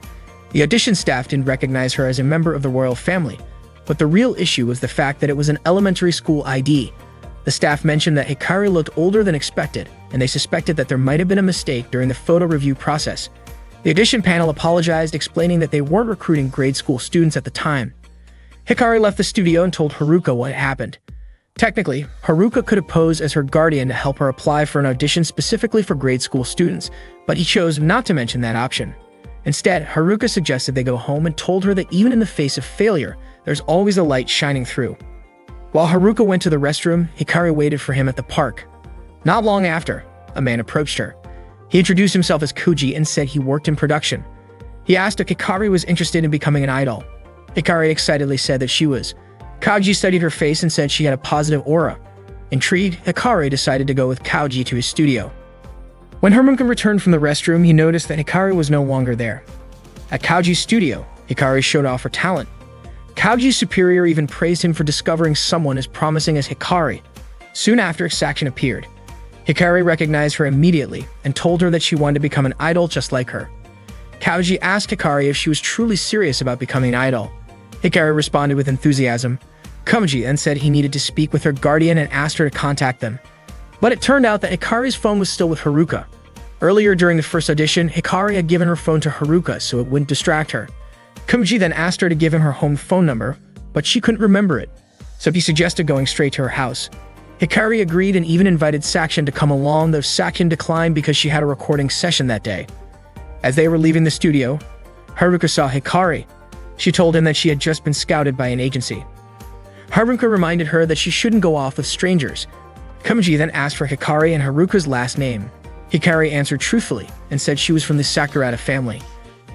The audition staff didn't recognize her as a member of the royal family, but the real issue was the fact that it was an elementary school ID. The staff mentioned that Hikari looked older than expected, and they suspected that there might have been a mistake during the photo review process. The audition panel apologized, explaining that they weren't recruiting grade school students at the time. Hikari left the studio and told Haruka what had happened. Technically, Haruka could have posed as her guardian to help her apply for an audition specifically for grade school students, but he chose not to mention that option. Instead, Haruka suggested they go home and told her that even in the face of failure, there's always a light shining through. While Haruka went to the restroom, Hikari waited for him at the park. Not long after, a man approached her. He introduced himself as Kuji and said he worked in production. He asked if Hikari was interested in becoming an idol. Hikari excitedly said that she was. Kauji studied her face and said she had a positive aura. Intrigued, Hikari decided to go with Kauji to his studio. When Haruka returned from the restroom, he noticed that Hikari was no longer there. At Kauji's studio, Hikari showed off her talent. Kauji's superior even praised him for discovering someone as promising as Hikari. Soon after, Sakshin appeared. Hikari recognized her immediately and told her that she wanted to become an idol just like her. Kauji asked Hikari if she was truly serious about becoming an idol. Hikari responded with enthusiasm. Kauji then said he needed to speak with her guardian and asked her to contact them. But it turned out that Hikari's phone was still with Haruka. Earlier during the first audition, Hikari had given her phone to Haruka so it wouldn't distract her. Kauji then asked her to give him her home phone number, but she couldn't remember it, so he suggested going straight to her house. Hikari agreed and even invited Sakshin to come along, though Sakshin declined because she had a recording session that day. As they were leaving the studio, Haruka saw Hikari. She told him that she had just been scouted by an agency. Haruka reminded her that she shouldn't go off with strangers. Kauji then asked for Hikari and Haruka's last name. Hikari answered truthfully and said she was from the Sakurada family.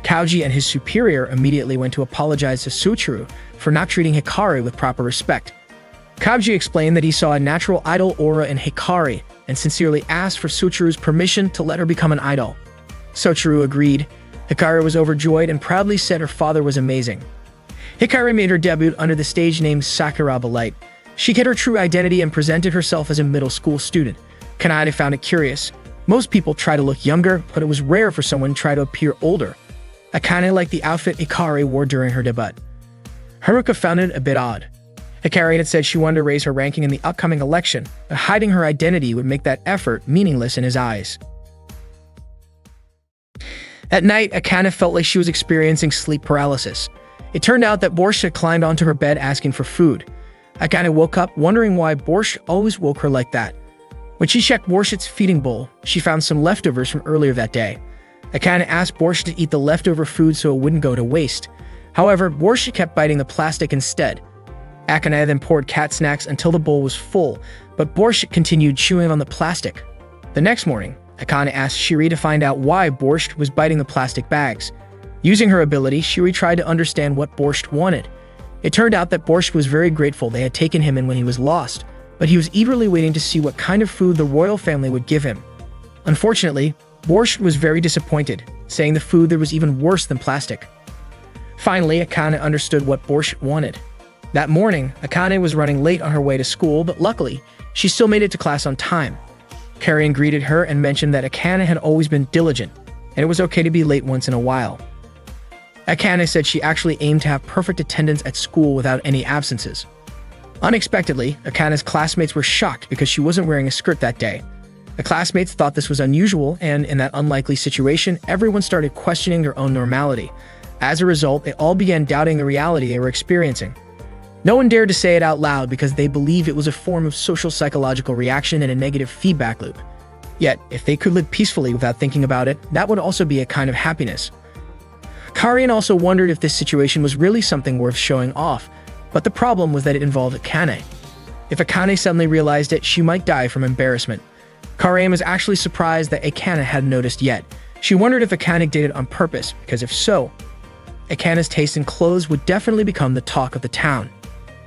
Kauji and his superior immediately went to apologize to Soichiro for not treating Hikari with proper respect. Kauji explained that he saw a natural idol aura in Hikari and sincerely asked for Soichiro's permission to let her become an idol. Soichiro agreed. Hikari was overjoyed and proudly said her father was amazing. Hikari made her debut under the stage name Sakuraba Light. She hid her true identity and presented herself as a middle school student. Kanade found it curious. Most people try to look younger, but it was rare for someone to try to appear older. Akane liked the outfit Hikari wore during her debut. Haruka found it a bit odd. Hikari had said she wanted to raise her ranking in the upcoming election, but hiding her identity would make that effort meaningless in his eyes. At night, Akane felt like she was experiencing sleep paralysis. It turned out that Borscht had climbed onto her bed asking for food. Akane woke up wondering why Borscht always woke her like that. When she checked Borsch's feeding bowl, she found some leftovers from earlier that day. Akane asked Borscht to eat the leftover food so it wouldn't go to waste. However, Borscht kept biting the plastic instead. Akane then poured cat snacks until the bowl was full, but Borscht continued chewing on the plastic. The next morning, Akane asked Shiri to find out why Borscht was biting the plastic bags. Using her ability, Shiri tried to understand what Borscht wanted. It turned out that Borscht was very grateful they had taken him in when he was lost, but he was eagerly waiting to see what kind of food the royal family would give him. Unfortunately, Borscht was very disappointed, saying the food there was even worse than plastic. Finally, Akane understood what Borscht wanted. That morning, Akane was running late on her way to school, but luckily, she still made it to class on time. Karian greeted her and mentioned that Akane had always been diligent, and it was okay to be late once in a while. Akane said she actually aimed to have perfect attendance at school without any absences. Unexpectedly, Akane's classmates were shocked because she wasn't wearing a skirt that day. The classmates thought this was unusual, and in that unlikely situation, everyone started questioning their own normality. As a result, they all began doubting the reality they were experiencing. No one dared to say it out loud because they believed it was a form of social psychological reaction and a negative feedback loop. Yet, if they could live peacefully without thinking about it, that would also be a kind of happiness. Karian also wondered if this situation was really something worth showing off, but the problem was that it involved Akane. If Akane suddenly realized it, she might die from embarrassment. Karian was actually surprised that Akane hadn't noticed yet. She wondered if Akane did it on purpose, because if so, Akane's taste in clothes would definitely become the talk of the town.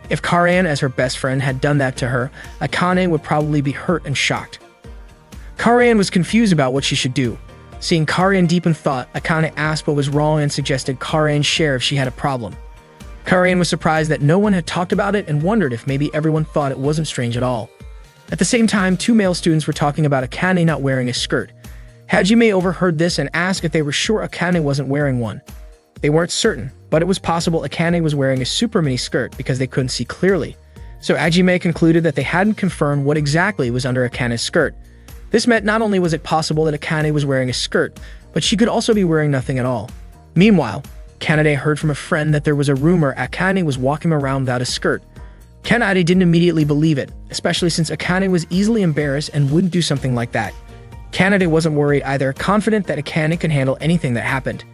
If Karian, as her best friend, had done that to her, Akane would probably be hurt and shocked. Karian was confused about what she should do. Seeing Karian deep in thought, Akane asked what was wrong and suggested Karian share if she had a problem. Karian was surprised that no one had talked about it and wondered if maybe everyone thought it wasn't strange at all. At the same time, two male students were talking about Akane not wearing a skirt. Hajime overheard this and asked if they were sure Akane wasn't wearing one. They weren't certain, but it was possible Akane was wearing a super mini skirt because they couldn't see clearly. So Hajime concluded that they hadn't confirmed what exactly was under Akane's skirt. This meant not only was it possible that Akane was wearing a skirt, but she could also be wearing nothing at all. Meanwhile, Kanade heard from a friend that there was a rumor Akane was walking around without a skirt. Kanade didn't immediately believe it, especially since Akane was easily embarrassed and wouldn't do something like that. Kanade wasn't worried either, confident that Akane could handle anything that happened.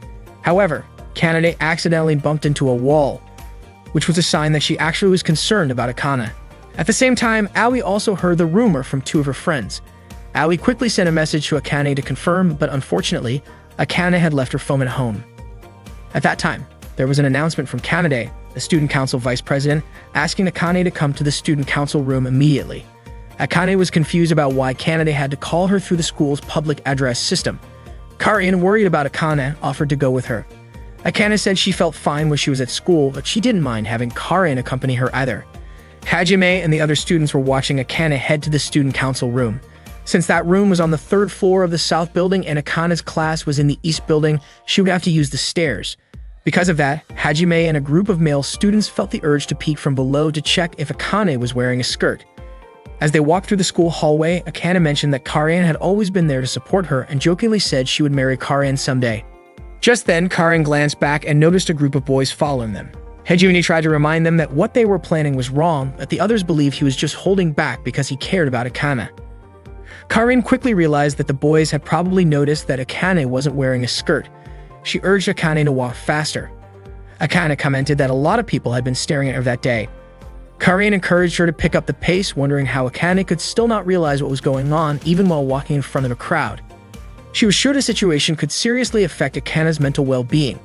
However, Kanade accidentally bumped into a wall, which was a sign that she actually was concerned about Akane. At the same time, Aoi also heard the rumor from two of her friends. Aoi quickly sent a message to Akane to confirm, but unfortunately, Akane had left her phone at home. At that time, there was an announcement from Kanade, the student council vice president, asking Akane to come to the student council room immediately. Akane was confused about why Kanade had to call her through the school's public address system. Karian, worried about Akane, offered to go with her. Akane said she felt fine when she was at school, but she didn't mind having Karian accompany her either. Hajime and the other students were watching Akane head to the student council room. Since that room was on the third floor of the south building and Akane's class was in the east building, she would have to use the stairs. Because of that, Hajime and a group of male students felt the urge to peek from below to check if Akane was wearing a skirt. As they walked through the school hallway, Akane mentioned that Karian had always been there to support her and jokingly said she would marry Karian someday. Just then, Karian glanced back and noticed a group of boys following them. Hejuni tried to remind them that what they were planning was wrong, but the others believed he was just holding back because he cared about Akane. Karian quickly realized that the boys had probably noticed that Akane wasn't wearing a skirt. She urged Akane to walk faster. Akane commented that a lot of people had been staring at her that day. Karian encouraged her to pick up the pace, wondering how Akane could still not realize what was going on even while walking in front of a crowd. She was sure the situation could seriously affect Akane's mental well-being.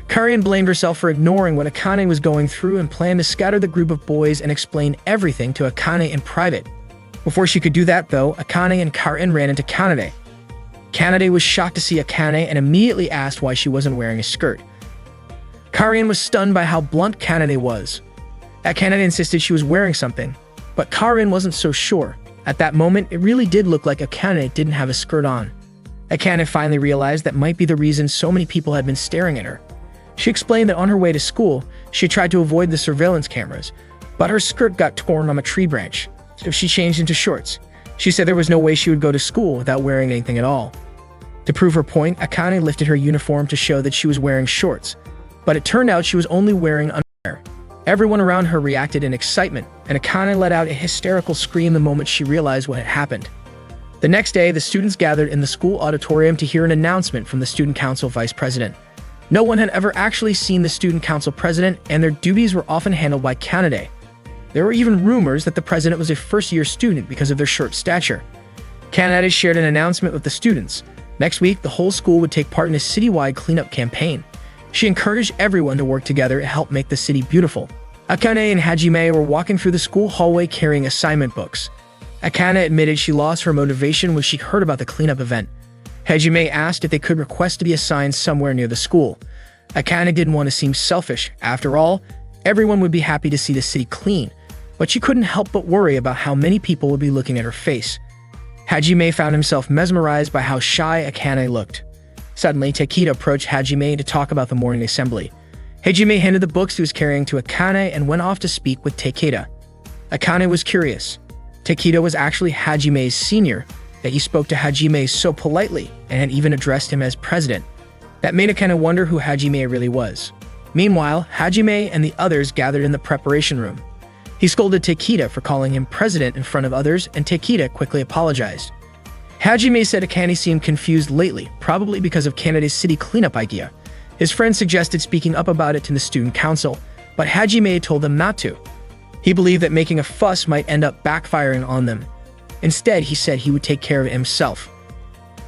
Karian blamed herself for ignoring what Akane was going through and planned to scatter the group of boys and explain everything to Akane in private. Before she could do that, though, Akane and Karian ran into Kanade. Kanade was shocked to see Akane and immediately asked why she wasn't wearing a skirt. Karian was stunned by how blunt Kanade was. Kanade insisted she was wearing something, but Karian wasn't so sure. At that moment, it really did look like Akane didn't have a skirt on. Akane finally realized that might be the reason so many people had been staring at her. She explained that on her way to school, she tried to avoid the surveillance cameras, but her skirt got torn on a tree branch, so she changed into shorts. She said there was no way she would go to school without wearing anything at all. To prove her point, Akane lifted her uniform to show that she was wearing shorts, but it turned out she was only wearing underwear. Everyone around her reacted in excitement, and Akane let out a hysterical scream the moment she realized what had happened. The next day, the students gathered in the school auditorium to hear an announcement from the student council vice president. No one had ever actually seen the student council president, and their duties were often handled by Kanade. There were even rumors that the president was a first-year student because of their short stature. Kanade shared an announcement with the students. Next week, the whole school would take part in a citywide cleanup campaign. She encouraged everyone to work together to help make the city beautiful. Akane and Hajime were walking through the school hallway carrying assignment books. Akane admitted she lost her motivation when she heard about the cleanup event. Hajime asked if they could request to be assigned somewhere near the school. Akane didn't want to seem selfish. After all, everyone would be happy to see the city clean, but she couldn't help but worry about how many people would be looking at her face. Hajime found himself mesmerized by how shy Akane looked. Suddenly, Takeda approached Hajime to talk about the morning assembly. Hajime handed the books he was carrying to Akane and went off to speak with Takeda. Akane was curious. Takeda was actually Hajime's senior, that he spoke to Hajime so politely and had even addressed him as president. That made Akane wonder who Hajime really was. Meanwhile, Hajime and the others gathered in the preparation room. He scolded Takeda for calling him president in front of others, and Takeda quickly apologized. Hajime said Akane seemed confused lately, probably because of Kanade's city cleanup idea. His friend suggested speaking up about it to the student council, but Hajime told them not to. He believed that making a fuss might end up backfiring on them. Instead, he said he would take care of it himself.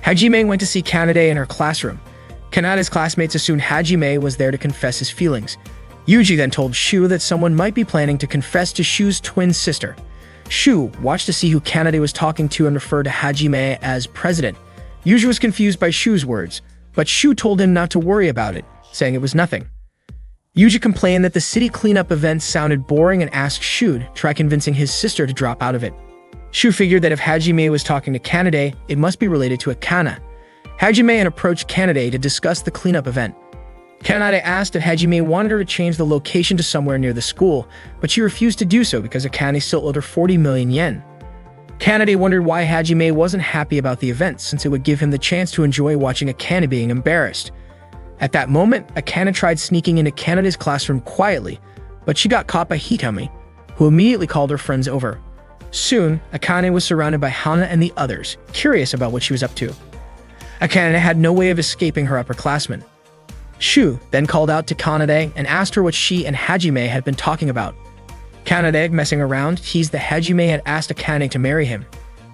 Hajime went to see Kanade in her classroom. Kanade's classmates assumed Hajime was there to confess his feelings. Yuji then told Shu that someone might be planning to confess to Shu's twin sister. Shu watched to see who Kanade was talking to and referred to Hajime as president. Yuji was confused by Shu's words, but Shu told him not to worry about it, saying it was nothing. Yuji complained that the city cleanup event sounded boring and asked Shu to try convincing his sister to drop out of it. Shu figured that if Hajime was talking to Kanade, it must be related to Akane. Hajime approached Kanade to discuss the cleanup event. Kanade asked if Hajime wanted her to change the location to somewhere near the school, but she refused to do so because Akane still owed her 40 million yen. Kanade wondered why Hajime wasn't happy about the event, since it would give him the chance to enjoy watching Akane being embarrassed. At that moment, Akane tried sneaking into Kanade's classroom quietly, but she got caught by Hitami, who immediately called her friends over. Soon, Akane was surrounded by Hana and the others, curious about what she was up to. Akane had no way of escaping her upperclassmen. Shu then called out to Kanade and asked her what she and Hajime had been talking about. Kanade, messing around, teased that Hajime had asked Akane to marry him.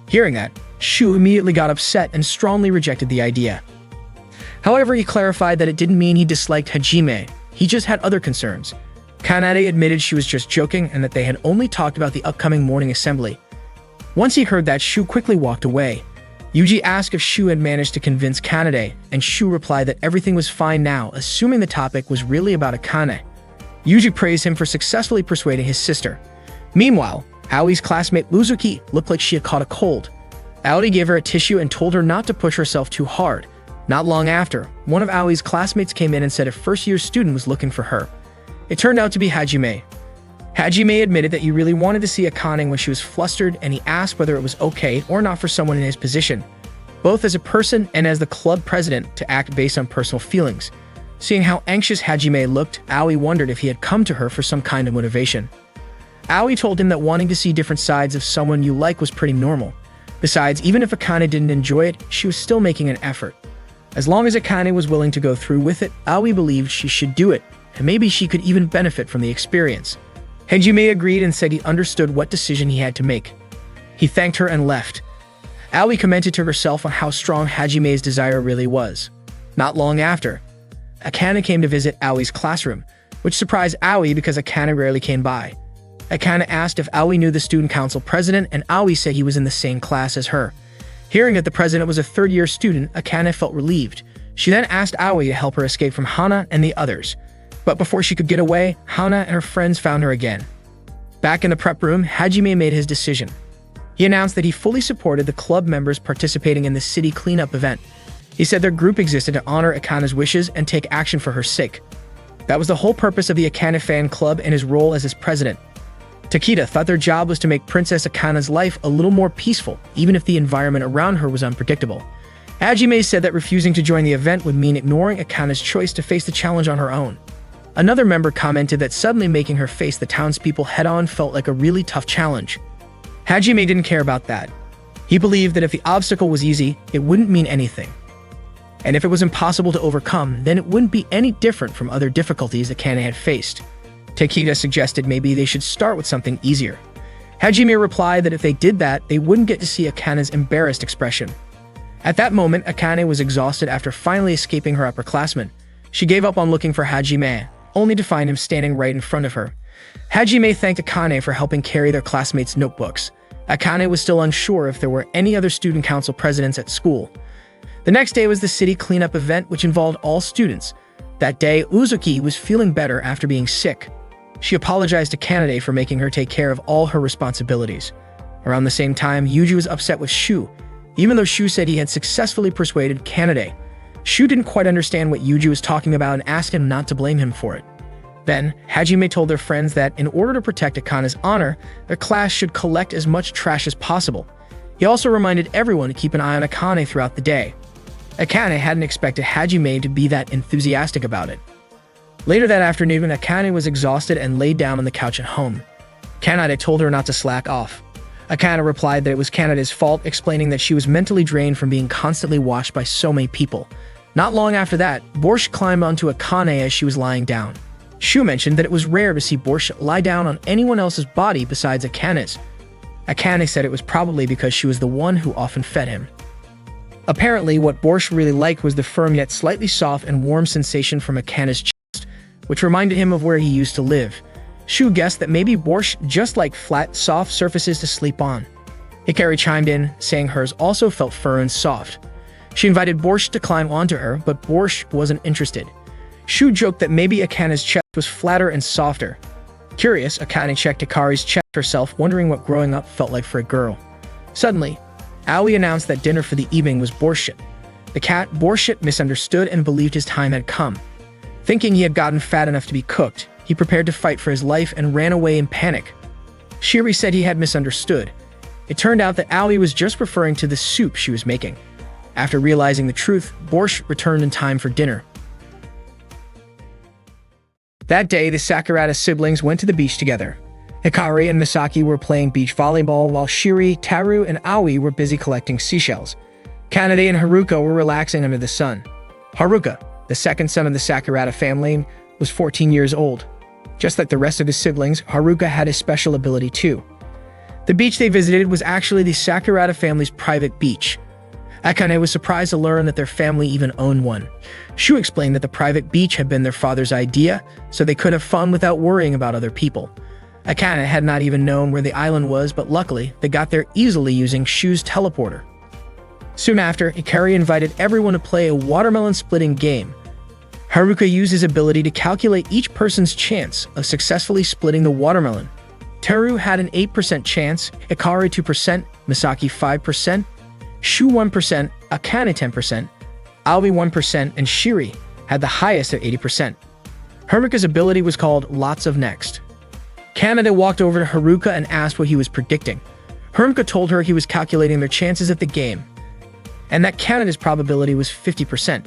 Hearing that, Shu immediately got upset and strongly rejected the idea. However, he clarified that it didn't mean he disliked Hajime, he just had other concerns. Kanade admitted she was just joking and that they had only talked about the upcoming morning assembly. Once he heard that, Shu quickly walked away. Yuji asked if Shu had managed to convince Kanade, and Shu replied that everything was fine now, assuming the topic was really about Akane. Yuji praised him for successfully persuading his sister. Meanwhile, Aoi's classmate Uzuki looked like she had caught a cold. Aoi gave her a tissue and told her not to push herself too hard. Not long after, one of Aoi's classmates came in and said a first-year student was looking for her. It turned out to be Hajime. Hajime admitted that he really wanted to see Akane when she was flustered, and he asked whether it was okay or not for someone in his position, both as a person and as the club president, to act based on personal feelings. Seeing how anxious Hajime looked, Aoi wondered if he had come to her for some kind of motivation. Aoi told him that wanting to see different sides of someone you like was pretty normal. Besides, even if Akane didn't enjoy it, she was still making an effort. As long as Akane was willing to go through with it, Aoi believed she should do it, and maybe she could even benefit from the experience. Hajime agreed and said he understood what decision he had to make. He thanked her and left. Aoi commented to herself on how strong Hajime's desire really was. Not long after, Akane came to visit Aoi's classroom, which surprised Aoi because Akane rarely came by. Akane asked if Aoi knew the student council president, and Aoi said he was in the same class as her. Hearing that the president was a third-year student, Akane felt relieved. She then asked Aoi to help her escape from Hana and the others. But before she could get away, Hana and her friends found her again. Back in the prep room, Hajime made his decision. He announced that he fully supported the club members participating in the city cleanup event. He said their group existed to honor Akane's wishes and take action for her sake. That was the whole purpose of the Akane fan club and his role as its president. Takeda thought their job was to make Princess Akane's life a little more peaceful, even if the environment around her was unpredictable. Hajime said that refusing to join the event would mean ignoring Akane's choice to face the challenge on her own. Another member commented that suddenly making her face the townspeople head-on felt like a really tough challenge. Hajime didn't care about that. He believed that if the obstacle was easy, it wouldn't mean anything. And if it was impossible to overcome, then it wouldn't be any different from other difficulties Akane had faced. Takeda suggested maybe they should start with something easier. Hajime replied that if they did that, they wouldn't get to see Akane's embarrassed expression. At that moment, Akane was exhausted after finally escaping her upperclassmen. She gave up on looking for Hajime, only to find him standing right in front of her. Hajime thanked Akane for helping carry their classmates' notebooks. Akane was still unsure if there were any other student council presidents at school. The next day was the city cleanup event, which involved all students. That day, Uzuki was feeling better after being sick. She apologized to Kanade for making her take care of all her responsibilities. Around the same time, Yuji was upset with Shu. Even though Shu said he had successfully persuaded Kanade, Shu didn't quite understand what Yuji was talking about and asked him not to blame him for it. Then, Hajime told their friends that in order to protect Akane's honor, their class should collect as much trash as possible. He also reminded everyone to keep an eye on Akane throughout the day. Akane hadn't expected Hajime to be that enthusiastic about it. Later that afternoon, Akane was exhausted and laid down on the couch at home. Kanade told her not to slack off. Akane replied that it was Kanade's fault, explaining that she was mentally drained from being constantly watched by so many people. Not long after that, Borscht climbed onto Akane as she was lying down. Shu mentioned that it was rare to see Borscht lie down on anyone else's body besides Akane's. Akane said it was probably because she was the one who often fed him. Apparently, what Borscht really liked was the firm yet slightly soft and warm sensation from Akane's chest, which reminded him of where he used to live. Shu guessed that maybe Borscht just liked flat, soft surfaces to sleep on. Hikari chimed in, saying hers also felt firm and soft. She invited Borscht to climb onto her, but Borscht wasn't interested. Shu joked that maybe Akane's chest was flatter and softer. Curious, Akane checked Hikari's chest herself, wondering what growing up felt like for a girl. Suddenly, Aoi announced that dinner for the evening was Borscht. The cat, Borscht, misunderstood and believed his time had come. Thinking he had gotten fat enough to be cooked, he prepared to fight for his life and ran away in panic. Shiri said he had misunderstood. It turned out that Aoi was just referring to the soup she was making. After realizing the truth, Borscht returned in time for dinner. That day, the Sakurada siblings went to the beach together. Hikari and Misaki were playing beach volleyball while Shiri, Taru, and Aoi were busy collecting seashells. Kanade and Haruka were relaxing under the sun. Haruka, the second son of the Sakurada family, was 14 years old. Just like the rest of his siblings, Haruka had a special ability too. The beach they visited was actually the Sakurada family's private beach. Akane was surprised to learn that their family even owned one. Shu explained that the private beach had been their father's idea, so they could have fun without worrying about other people. Akane had not even known where the island was, but luckily, they got there easily using Shu's teleporter. Soon after, Hikari invited everyone to play a watermelon splitting game. Haruka used his ability to calculate each person's chance of successfully splitting the watermelon. Teru had an 8% chance, Hikari 2%, Misaki 5%, Shu 1%, Akane 10%, Aoi 1%, and Shiri had the highest at 80%. Haruka's ability was called Lots of Next. Kanade walked over to Haruka and asked what he was predicting. Haruka told her he was calculating their chances at the game, and that Kanade's probability was 50%.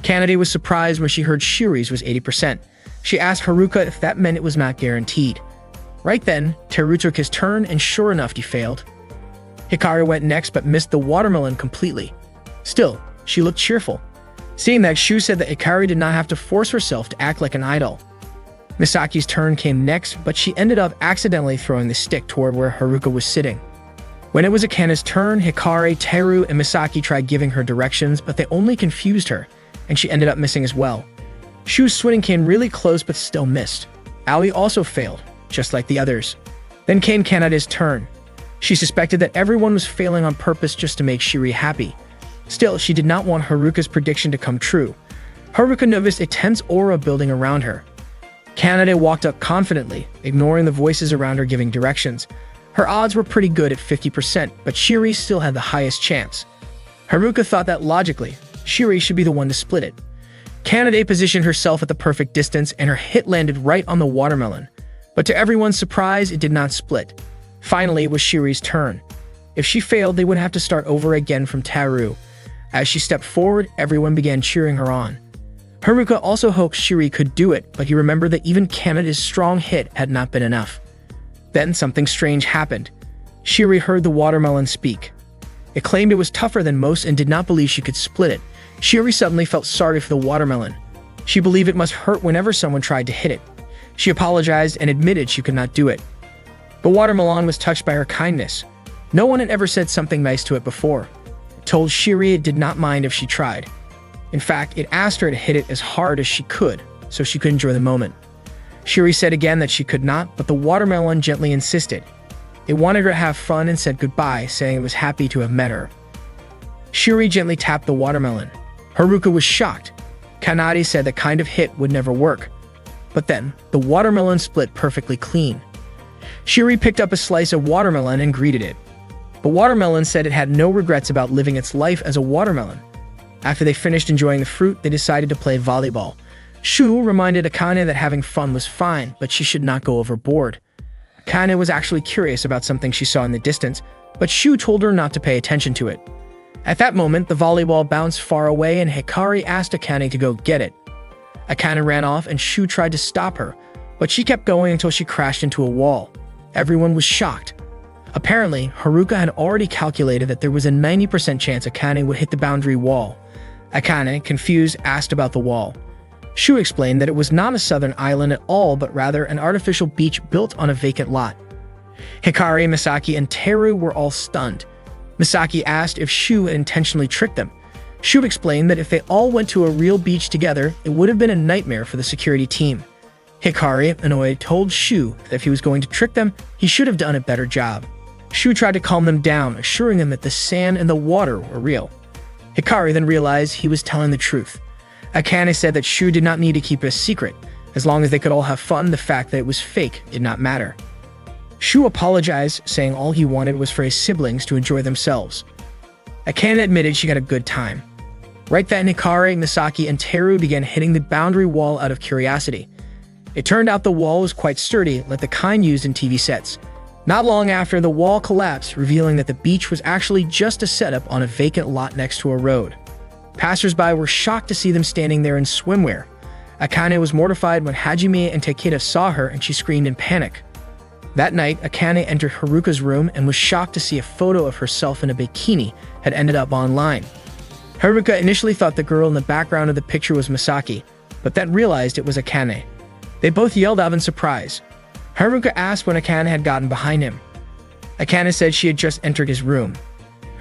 Kanade was surprised when she heard Shiri's was 80%. She asked Haruka if that meant it was not guaranteed. Right then, Teru took his turn, and sure enough, he failed. Hikari went next but missed the watermelon completely. Still, she looked cheerful. Seeing that, Shu said that Hikari did not have to force herself to act like an idol. Misaki's turn came next, but she ended up accidentally throwing the stick toward where Haruka was sitting. When it was Akane's turn, Hikari, Teru, and Misaki tried giving her directions, but they only confused her, and she ended up missing as well. Shu's swing came really close but still missed. Aoi also failed, just like the others. Then came Kanade's turn. She suspected that everyone was failing on purpose just to make Shiri happy. Still, she did not want Haruka's prediction to come true. Haruka noticed a tense aura building around her. Kanade walked up confidently, ignoring the voices around her giving directions. Her odds were pretty good at 50%, but Shiri still had the highest chance. Haruka thought that logically, Shiri should be the one to split it. Kanade positioned herself at the perfect distance, and her hit landed right on the watermelon. But to everyone's surprise, it did not split. Finally, it was Shiri's turn. If she failed, they would have to start over again from Taru. As she stepped forward, everyone began cheering her on. Haruka also hoped Shiri could do it, but he remembered that even Kanade's strong hit had not been enough. Then something strange happened. Shiri heard the watermelon speak. It claimed it was tougher than most and did not believe she could split it. Shiri suddenly felt sorry for the watermelon. She believed it must hurt whenever someone tried to hit it. She apologized and admitted she could not do it. The watermelon was touched by her kindness. No one had ever said something nice to it before. It told Shiri it did not mind if she tried. In fact, it asked her to hit it as hard as she could, so she could enjoy the moment. Shuri said again that she could not, but the watermelon gently insisted. It wanted her to have fun and said goodbye, saying it was happy to have met her. Shuri gently tapped the watermelon. Haruka was shocked. Kanade said that kind of hit would never work. But then, the watermelon split perfectly clean. Shuri picked up a slice of watermelon and greeted it. But Watermelon said it had no regrets about living its life as a watermelon. After they finished enjoying the fruit, they decided to play volleyball. Shu reminded Akane that having fun was fine, but she should not go overboard. Akane was actually curious about something she saw in the distance, but Shu told her not to pay attention to it. At that moment, the volleyball bounced far away and Hikari asked Akane to go get it. Akane ran off and Shu tried to stop her, but she kept going until she crashed into a wall. Everyone was shocked. Apparently, Haruka had already calculated that there was a 90% chance Akane would hit the boundary wall. Akane, confused, asked about the wall. Shu explained that it was not a southern island at all, but rather an artificial beach built on a vacant lot. Hikari, Misaki, and Teru were all stunned. Misaki asked if Shu had intentionally tricked them. Shu explained that if they all went to a real beach together, it would have been a nightmare for the security team. Hikari, annoyed, told Shu that if he was going to trick them, he should have done a better job. Shu tried to calm them down, assuring them that the sand and the water were real. Hikari then realized he was telling the truth. Akane said that Shu did not need to keep it a secret. As long as they could all have fun, the fact that it was fake did not matter. Shu apologized, saying all he wanted was for his siblings to enjoy themselves. Akane admitted she had a good time. Right then, Hikari, Misaki, and Teru began hitting the boundary wall out of curiosity. It turned out the wall was quite sturdy, like the kind used in TV sets. Not long after, the wall collapsed, revealing that the beach was actually just a setup on a vacant lot next to a road. Passers-by were shocked to see them standing there in swimwear. Akane was mortified when Hajime and Takeda saw her and she screamed in panic. That night, Akane entered Haruka's room and was shocked to see a photo of herself in a bikini had ended up online. Haruka initially thought the girl in the background of the picture was Misaki, but then realized it was Akane. They both yelled out in surprise. Haruka asked when Akane had gotten behind him. Akane said she had just entered his room.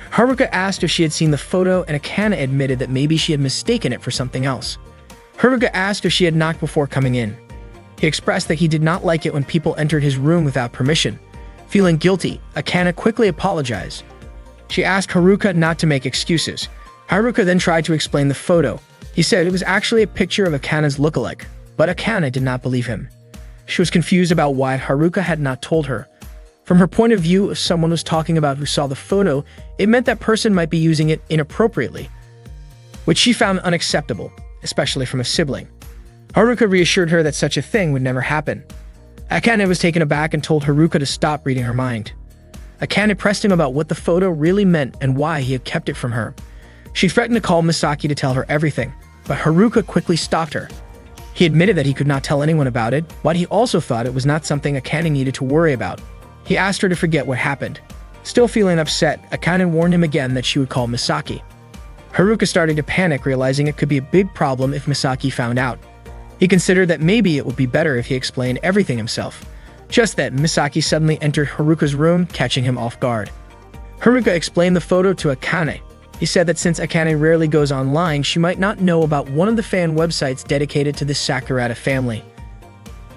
Haruka asked if she had seen the photo, and Akane admitted that maybe she had mistaken it for something else. Haruka asked if she had knocked before coming in. He expressed that he did not like it when people entered his room without permission. Feeling guilty, Akane quickly apologized. She asked Haruka not to make excuses. Haruka then tried to explain the photo. He said it was actually a picture of Akane's lookalike, but Akane did not believe him. She was confused about why Haruka had not told her. From her point of view, if someone was talking about who saw the photo, it meant that person might be using it inappropriately, which she found unacceptable, especially from a sibling. Haruka reassured her that such a thing would never happen. Akane was taken aback and told Haruka to stop reading her mind. Akane pressed him about what the photo really meant and why he had kept it from her. She threatened to call Misaki to tell her everything, but Haruka quickly stopped her. He admitted that he could not tell anyone about it, but he also thought it was not something Akane needed to worry about. He asked her to forget what happened. Still feeling upset, Akane warned him again that she would call Misaki. Haruka started to panic, realizing it could be a big problem if Misaki found out. He considered that maybe it would be better if he explained everything himself. Just then, Misaki suddenly entered Haruka's room, catching him off guard. Haruka explained the photo to Akane. He said that since Akane rarely goes online, she might not know about one of the fan websites dedicated to the Sakurada family.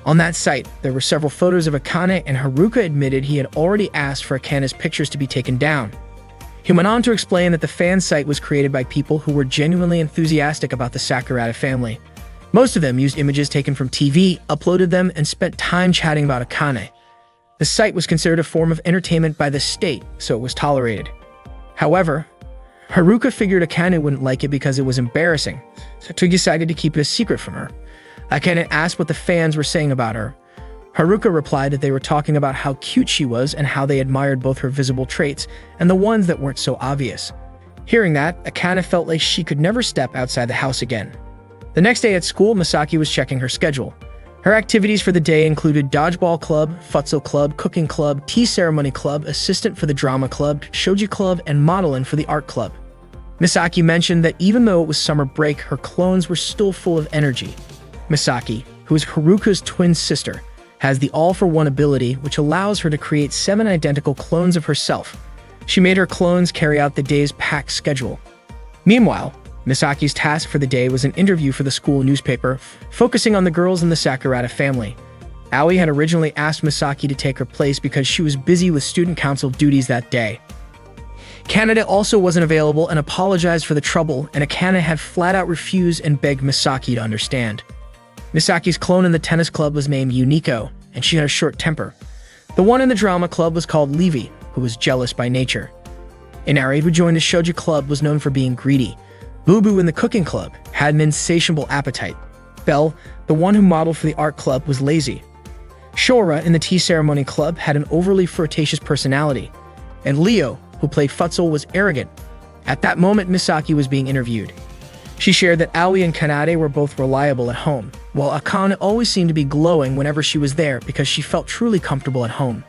On that site, there were several photos of Akane, and Haruka admitted he had already asked for Akane's pictures to be taken down. He went on to explain that the fan site was created by people who were genuinely enthusiastic about the Sakurada family. Most of them used images taken from TV, uploaded them, and spent time chatting about Akane. The site was considered a form of entertainment by the state, so it was tolerated. However, Haruka figured Akane wouldn't like it because it was embarrassing, so he decided to keep it a secret from her. Akane asked what the fans were saying about her. Haruka replied that they were talking about how cute she was and how they admired both her visible traits and the ones that weren't so obvious. Hearing that, Akane felt like she could never step outside the house again. The next day at school, Misaki was checking her schedule. Her activities for the day included dodgeball club, futsal club, cooking club, tea ceremony club, assistant for the drama club, shoji club, and modeling for the art club. Misaki mentioned that even though it was summer break, her clones were still full of energy. Misaki, who is Haruka's twin sister, has the all-for-one ability, which allows her to create 7 identical clones of herself. She made her clones carry out the day's packed schedule. Meanwhile, Misaki's task for the day was an interview for the school newspaper, focusing on the girls in the Sakurada family. Aoi had originally asked Misaki to take her place because she was busy with student council duties that day. Kanade also wasn't available and apologized for the trouble, and Akane had flat-out refused and begged Misaki to understand. Misaki's clone in the tennis club was named Yuniko, and she had a short temper. The one in the drama club was called Levi, who was jealous by nature. Inari, who joined the shoujo club, was known for being greedy. Boo-Boo in the cooking club had an insatiable appetite. Belle, the one who modeled for the art club, was lazy. Shora in the tea ceremony club had an overly flirtatious personality. And Leo, who played futsal, was arrogant. At that moment, Misaki was being interviewed. She shared that Aoi and Kanade were both reliable at home, while Akane always seemed to be glowing whenever she was there because she felt truly comfortable at home.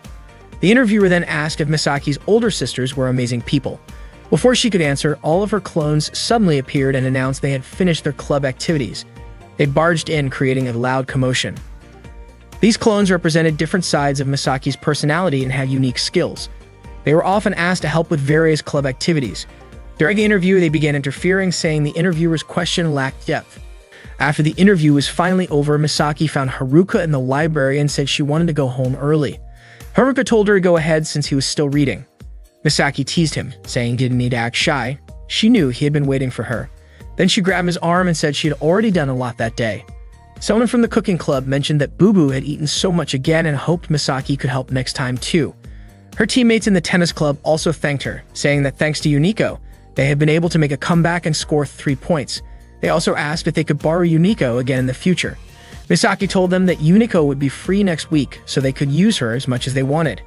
The interviewer then asked if Misaki's older sisters were amazing people. Before she could answer, all of her clones suddenly appeared and announced they had finished their club activities. They barged in, creating a loud commotion. These clones represented different sides of Misaki's personality and had unique skills. They were often asked to help with various club activities. During the interview, they began interfering, saying the interviewer's question lacked depth. After the interview was finally over, Misaki found Haruka in the library and said she wanted to go home early. Haruka told her to go ahead since he was still reading. Misaki teased him, saying he didn't need to act shy. She knew he had been waiting for her. Then she grabbed his arm and said she had already done a lot that day. Someone from the cooking club mentioned that Boo-Boo had eaten so much again and hoped Misaki could help next time too. Her teammates in the tennis club also thanked her, saying that thanks to Yuniko, they had been able to make a comeback and score 3 points. They also asked if they could borrow Yuniko again in the future. Misaki told them that Yuniko would be free next week, so they could use her as much as they wanted.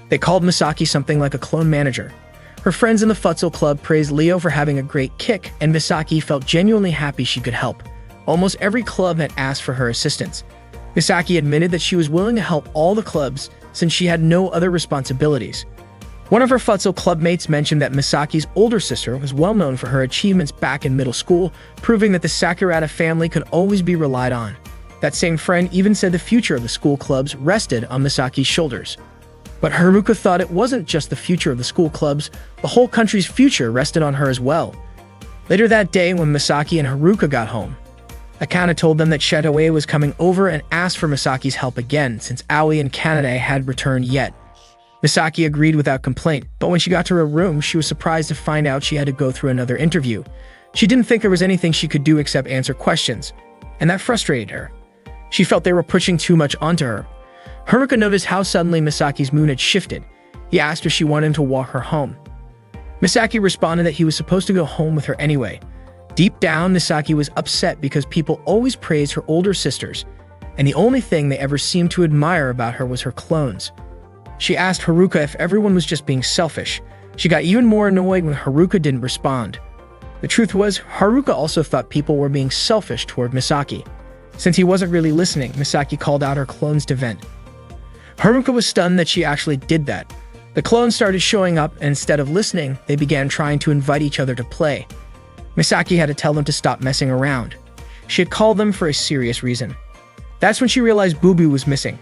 They called Misaki something like a clone manager. Her friends in the futsal club praised Leo for having a great kick, and Misaki felt genuinely happy she could help. Almost every club had asked for her assistance. Misaki admitted that she was willing to help all the clubs since she had no other responsibilities. One of her futsal club mates mentioned that Misaki's older sister was well known for her achievements back in middle school, proving that the Sakurada family could always be relied on. That same friend even said the future of the school clubs rested on Misaki's shoulders. But Haruka thought it wasn't just the future of the school clubs, the whole country's future rested on her as well. Later that day, when Misaki and Haruka got home, Akane told them that Shetoe was coming over and asked for Misaki's help again since Aoi and Kanade had returned yet. Misaki agreed without complaint, but when she got to her room, she was surprised to find out she had to go through another interview. She didn't think there was anything she could do except answer questions, and that frustrated her. She felt they were pushing too much onto her. Haruka noticed how suddenly Misaki's mood had shifted. He asked if she wanted him to walk her home. Misaki responded that he was supposed to go home with her anyway. Deep down, Misaki was upset because people always praised her older sisters, and the only thing they ever seemed to admire about her was her clones. She asked Haruka if everyone was just being selfish. She got even more annoyed when Haruka didn't respond. The truth was, Haruka also thought people were being selfish toward Misaki. Since he wasn't really listening, Misaki called out her clones to vent. Haruka was stunned that she actually did that. The clones started showing up, and instead of listening, they began trying to invite each other to play. Misaki had to tell them to stop messing around. She had called them for a serious reason. That's when she realized Boo-Boo was missing.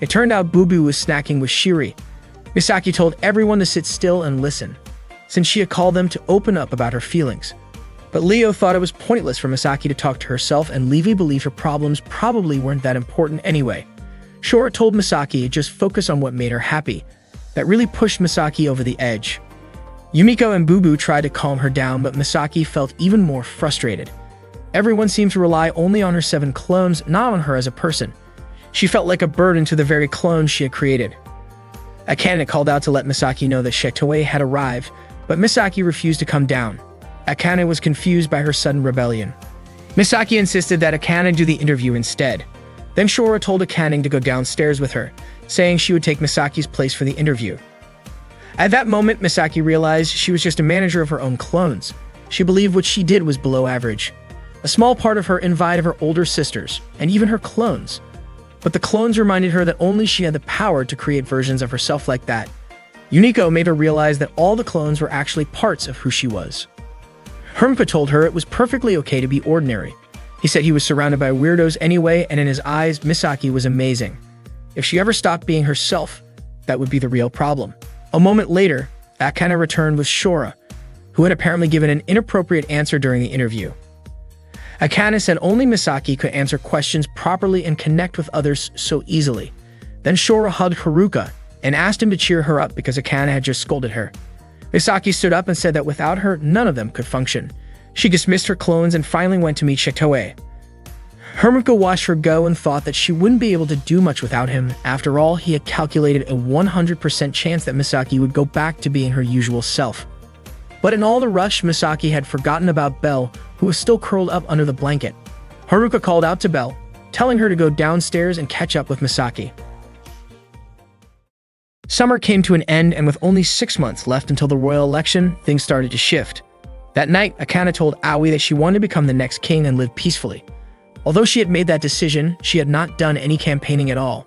It turned out Boo-Boo was snacking with Shiri. Misaki told everyone to sit still and listen, since she had called them to open up about her feelings. But Leo thought it was pointless for Misaki to talk to herself, and Levi believed her problems probably weren't that important anyway. Shora told Misaki to just focus on what made her happy. That really pushed Misaki over the edge. Yumiko and Boo-Boo tried to calm her down, but Misaki felt even more frustrated. Everyone seemed to rely only on her 7 clones, not on her as a person. She felt like a burden to the very clones she had created. Akane called out to let Misaki know that Shetoe had arrived, but Misaki refused to come down. Akane was confused by her sudden rebellion. Misaki insisted that Akane do the interview instead. Then Shora told Akane to go downstairs with her, saying she would take Misaki's place for the interview. At that moment, Misaki realized she was just a manager of her own clones. She believed what she did was below average. A small part of her invited her older sisters, and even her clones. But the clones reminded her that only she had the power to create versions of herself like that. Yuniko made her realize that all the clones were actually parts of who she was. Haruka told her it was perfectly okay to be ordinary. He said he was surrounded by weirdos anyway, and in his eyes, Misaki was amazing. If she ever stopped being herself, that would be the real problem. A moment later, Akane returned with Shora, who had apparently given an inappropriate answer during the interview. Akane said only Misaki could answer questions properly and connect with others so easily. Then Shura hugged Haruka and asked him to cheer her up because Akane had just scolded her. Misaki stood up and said that without her, none of them could function. She dismissed her clones and finally went to meet Shitoe. Haruka watched her go and thought that she wouldn't be able to do much without him. After all, he had calculated a 100% chance that Misaki would go back to being her usual self. But in all the rush, Misaki had forgotten about Belle, who was still curled up under the blanket. Haruka called out to Belle, telling her to go downstairs and catch up with Misaki. Summer came to an end, and with only 6 months left until the royal election, things started to shift. That night, Akane told Aoi that she wanted to become the next king and live peacefully. Although she had made that decision, she had not done any campaigning at all.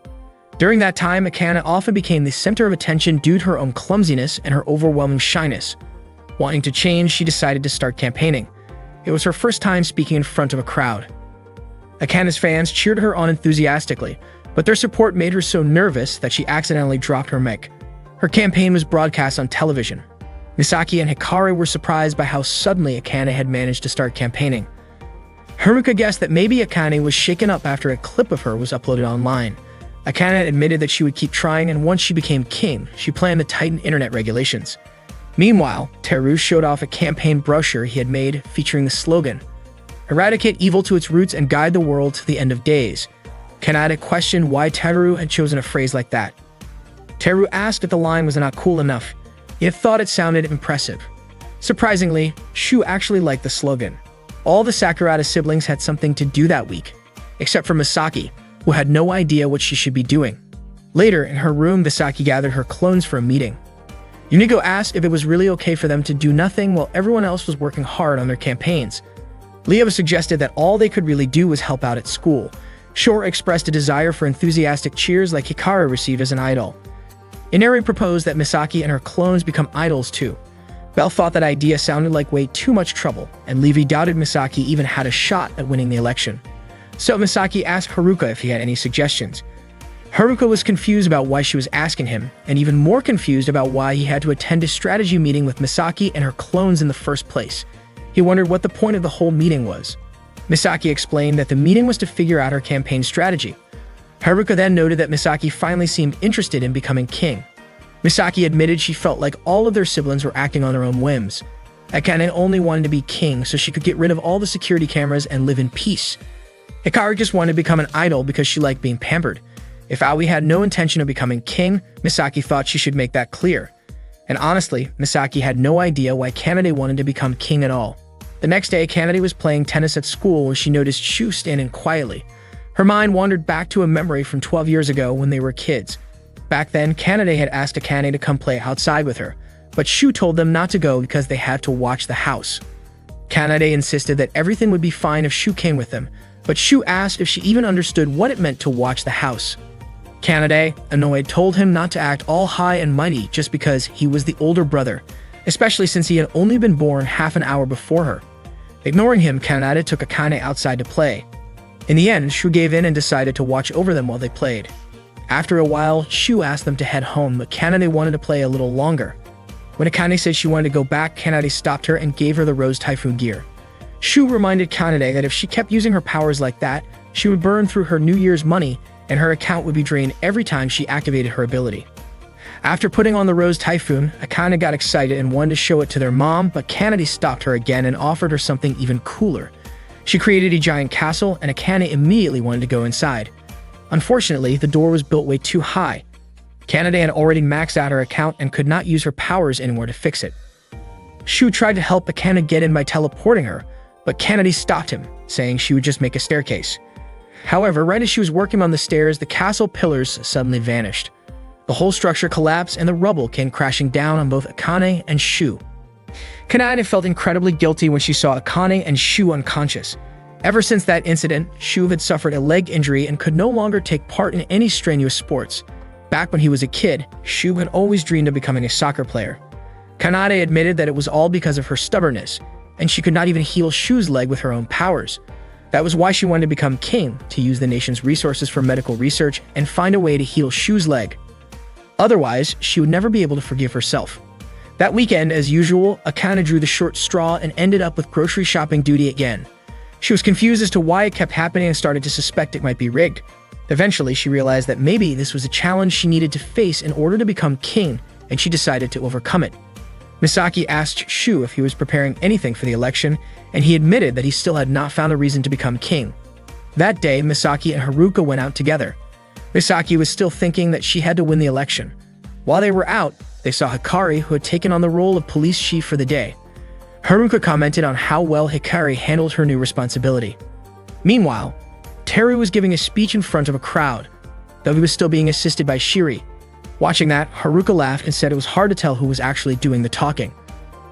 During that time, Akane often became the center of attention due to her own clumsiness and her overwhelming shyness. Wanting to change, she decided to start campaigning. It was her first time speaking in front of a crowd. Akane's fans cheered her on enthusiastically, but their support made her so nervous that she accidentally dropped her mic. Her campaign was broadcast on television. Misaki and Hikari were surprised by how suddenly Akane had managed to start campaigning. Haruka guessed that maybe Akane was shaken up after a clip of her was uploaded online. Akane admitted that she would keep trying, and once she became king, she planned to tighten internet regulations. Meanwhile, Teru showed off a campaign brochure he had made featuring the slogan, "Eradicate evil to its roots and guide the world to the end of days." Kanade questioned why Teru had chosen a phrase like that. Teru asked if the line was not cool enough, yet thought it sounded impressive. Surprisingly, Shu actually liked the slogan. All the Sakurada siblings had something to do that week, except for Misaki, who had no idea what she should be doing. Later, in her room, Misaki gathered her clones for a meeting. Yunigo asked if it was really okay for them to do nothing while everyone else was working hard on their campaigns. Leo suggested that all they could really do was help out at school. Shore expressed a desire for enthusiastic cheers like Hikaru received as an idol. Inari proposed that Misaki and her clones become idols too. Belle thought that idea sounded like way too much trouble, and Levi doubted Misaki even had a shot at winning the election. So Misaki asked Haruka if he had any suggestions. Haruka was confused about why she was asking him, and even more confused about why he had to attend a strategy meeting with Misaki and her clones in the first place. He wondered what the point of the whole meeting was. Misaki explained that the meeting was to figure out her campaign strategy. Haruka then noted that Misaki finally seemed interested in becoming king. Misaki admitted she felt like all of their siblings were acting on their own whims. Akane only wanted to be king so she could get rid of all the security cameras and live in peace. Hikaru just wanted to become an idol because she liked being pampered. If Aoi had no intention of becoming king, Misaki thought she should make that clear. And honestly, Misaki had no idea why Kanade wanted to become king at all. The next day, Kanade was playing tennis at school when she noticed Shu standing quietly. Her mind wandered back to a memory from 12 years ago when they were kids. Back then, Kanade had asked Akane to come play outside with her, but Shu told them not to go because they had to watch the house. Kanade insisted that everything would be fine if Shu came with them, but Shu asked if she even understood what it meant to watch the house. Kanade, annoyed, told him not to act all high and mighty just because he was the older brother, especially since he had only been born half an hour before her. Ignoring him, Kanade took Akane outside to play. In the end, Shu gave in and decided to watch over them while they played. After a while, Shu asked them to head home, but Kanade wanted to play a little longer. When Akane said she wanted to go back, Kanade stopped her and gave her the Rose Typhoon gear. Shu reminded Kanade that if she kept using her powers like that, she would burn through her New Year's money and her account would be drained every time she activated her ability. After putting on the Rose Typhoon, Akane got excited and wanted to show it to their mom, but Kanade stopped her again and offered her something even cooler. She created a giant castle, and Akane immediately wanted to go inside. Unfortunately, the door was built way too high. Kanade had already maxed out her account and could not use her powers anymore to fix it. Shu tried to help Akane get in by teleporting her, but Kanade stopped him, saying she would just make a staircase. However, right as she was working on the stairs, the castle pillars suddenly vanished. The whole structure collapsed and the rubble came crashing down on both Akane and Shu. Kanade felt incredibly guilty when she saw Akane and Shu unconscious. Ever since that incident, Shu had suffered a leg injury and could no longer take part in any strenuous sports. Back when he was a kid, Shu had always dreamed of becoming a soccer player. Kanade admitted that it was all because of her stubbornness, and she could not even heal Shu's leg with her own powers. That was why she wanted to become king, to use the nation's resources for medical research and find a way to heal Shu's leg. Otherwise, she would never be able to forgive herself. That weekend, as usual, Akane drew the short straw and ended up with grocery shopping duty again. She was confused as to why it kept happening and started to suspect it might be rigged. Eventually, she realized that maybe this was a challenge she needed to face in order to become king, and she decided to overcome it. Misaki asked Shu if he was preparing anything for the election, and he admitted that he still had not found a reason to become king. That day, Misaki and Haruka went out together. Misaki was still thinking that she had to win the election. While they were out, they saw Hikari, who had taken on the role of police chief for the day. Haruka commented on how well Hikari handled her new responsibility. Meanwhile, Teru was giving a speech in front of a crowd, though he was still being assisted by Shiri. Watching that, Haruka laughed and said it was hard to tell who was actually doing the talking.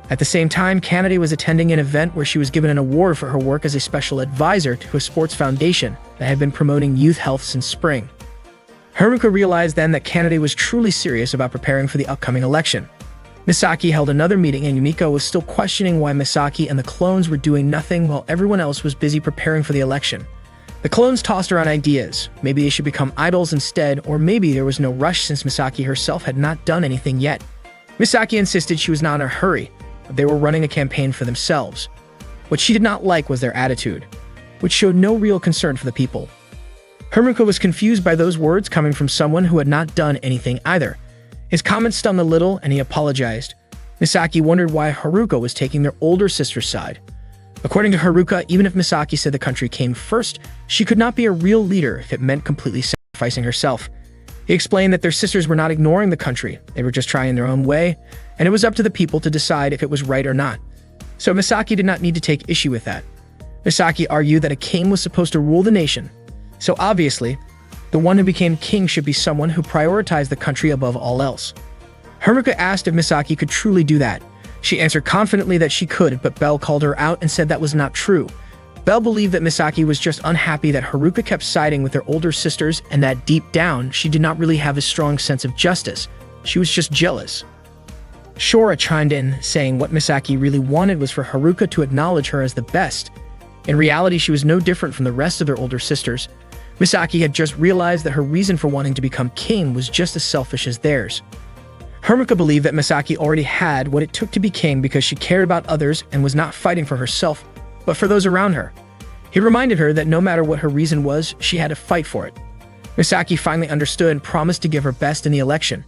At the same time, Kanade was attending an event where she was given an award for her work as a special advisor to a sports foundation that had been promoting youth health since spring. Haruka realized then that Kanade was truly serious about preparing for the upcoming election. Misaki held another meeting and Yumiko was still questioning why Misaki and the clones were doing nothing while everyone else was busy preparing for the election. The clones tossed around ideas. Maybe they should become idols instead, or maybe there was no rush since Misaki herself had not done anything yet. Misaki insisted she was not in a hurry, but they were running a campaign for themselves. What she did not like was their attitude, which showed no real concern for the people. Haruka was confused by those words coming from someone who had not done anything either. His comments stung a little, and he apologized. Misaki wondered why Haruka was taking their older sister's side. According to Haruka, even if Misaki said the country came first, she could not be a real leader if it meant completely sacrificing herself. He explained that their sisters were not ignoring the country, they were just trying their own way, and it was up to the people to decide if it was right or not. So Misaki did not need to take issue with that. Misaki argued that a king was supposed to rule the nation, so obviously, the one who became king should be someone who prioritized the country above all else. Haruka asked if Misaki could truly do that. She answered confidently that she could, but Belle called her out and said that was not true. Belle believed that Misaki was just unhappy that Haruka kept siding with her older sisters and that deep down, she did not really have a strong sense of justice. She was just jealous. Shora chimed in, saying what Misaki really wanted was for Haruka to acknowledge her as the best. In reality, she was no different from the rest of their older sisters. Misaki had just realized that her reason for wanting to become king was just as selfish as theirs. Haruka believed that Misaki already had what it took to be king because she cared about others and was not fighting for herself, but for those around her. He reminded her that no matter what her reason was, she had to fight for it. Misaki finally understood and promised to give her best in the election.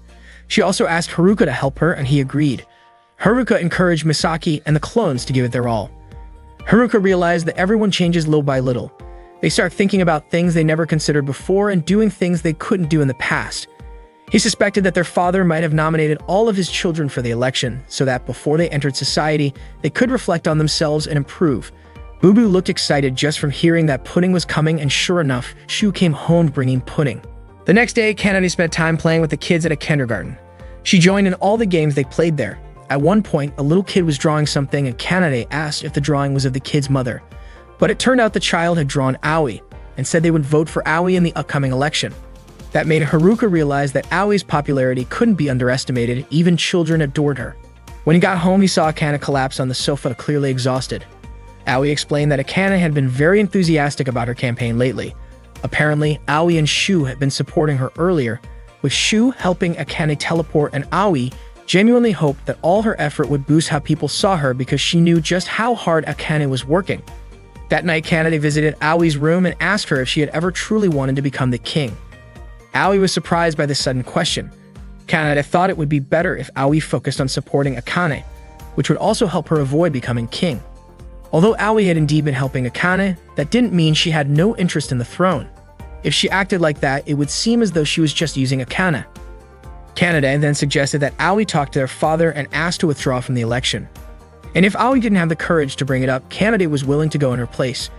She also asked Haruka to help her, and he agreed. Haruka encouraged Misaki and the clones to give it their all. Haruka realized that everyone changes little by little. They start thinking about things they never considered before and doing things they couldn't do in the past. He suspected that their father might have nominated all of his children for the election so that before they entered society, they could reflect on themselves and improve. Boo-Boo looked excited just from hearing that pudding was coming, and sure enough, Shu came home bringing pudding. The next day, Kanade spent time playing with the kids at a kindergarten. She joined in all the games they played there. At one point, a little kid was drawing something and Kanade asked if the drawing was of the kid's mother. But it turned out the child had drawn Aoi and said they would vote for Aoi in the upcoming election. That made Haruka realize that Aoi's popularity couldn't be underestimated, even children adored her. When he got home, he saw Akane collapse on the sofa, clearly exhausted. Aoi explained that Akane had been very enthusiastic about her campaign lately. Apparently, Aoi and Shu had been supporting her earlier, with Shu helping Akane teleport, and Aoi genuinely hoped that all her effort would boost how people saw her because she knew just how hard Akane was working. That night, Kanade visited Aoi's room and asked her if she had ever truly wanted to become the king. Aoi was surprised by this sudden question. Kanade thought it would be better if Aoi focused on supporting Akane, which would also help her avoid becoming king. Although Aoi had indeed been helping Akane, that didn't mean she had no interest in the throne. If she acted like that, it would seem as though she was just using Akane. Kanade then suggested that Aoi talk to their father and asked to withdraw from the election. And if Aoi didn't have the courage to bring it up, Kanade was willing to go in her place.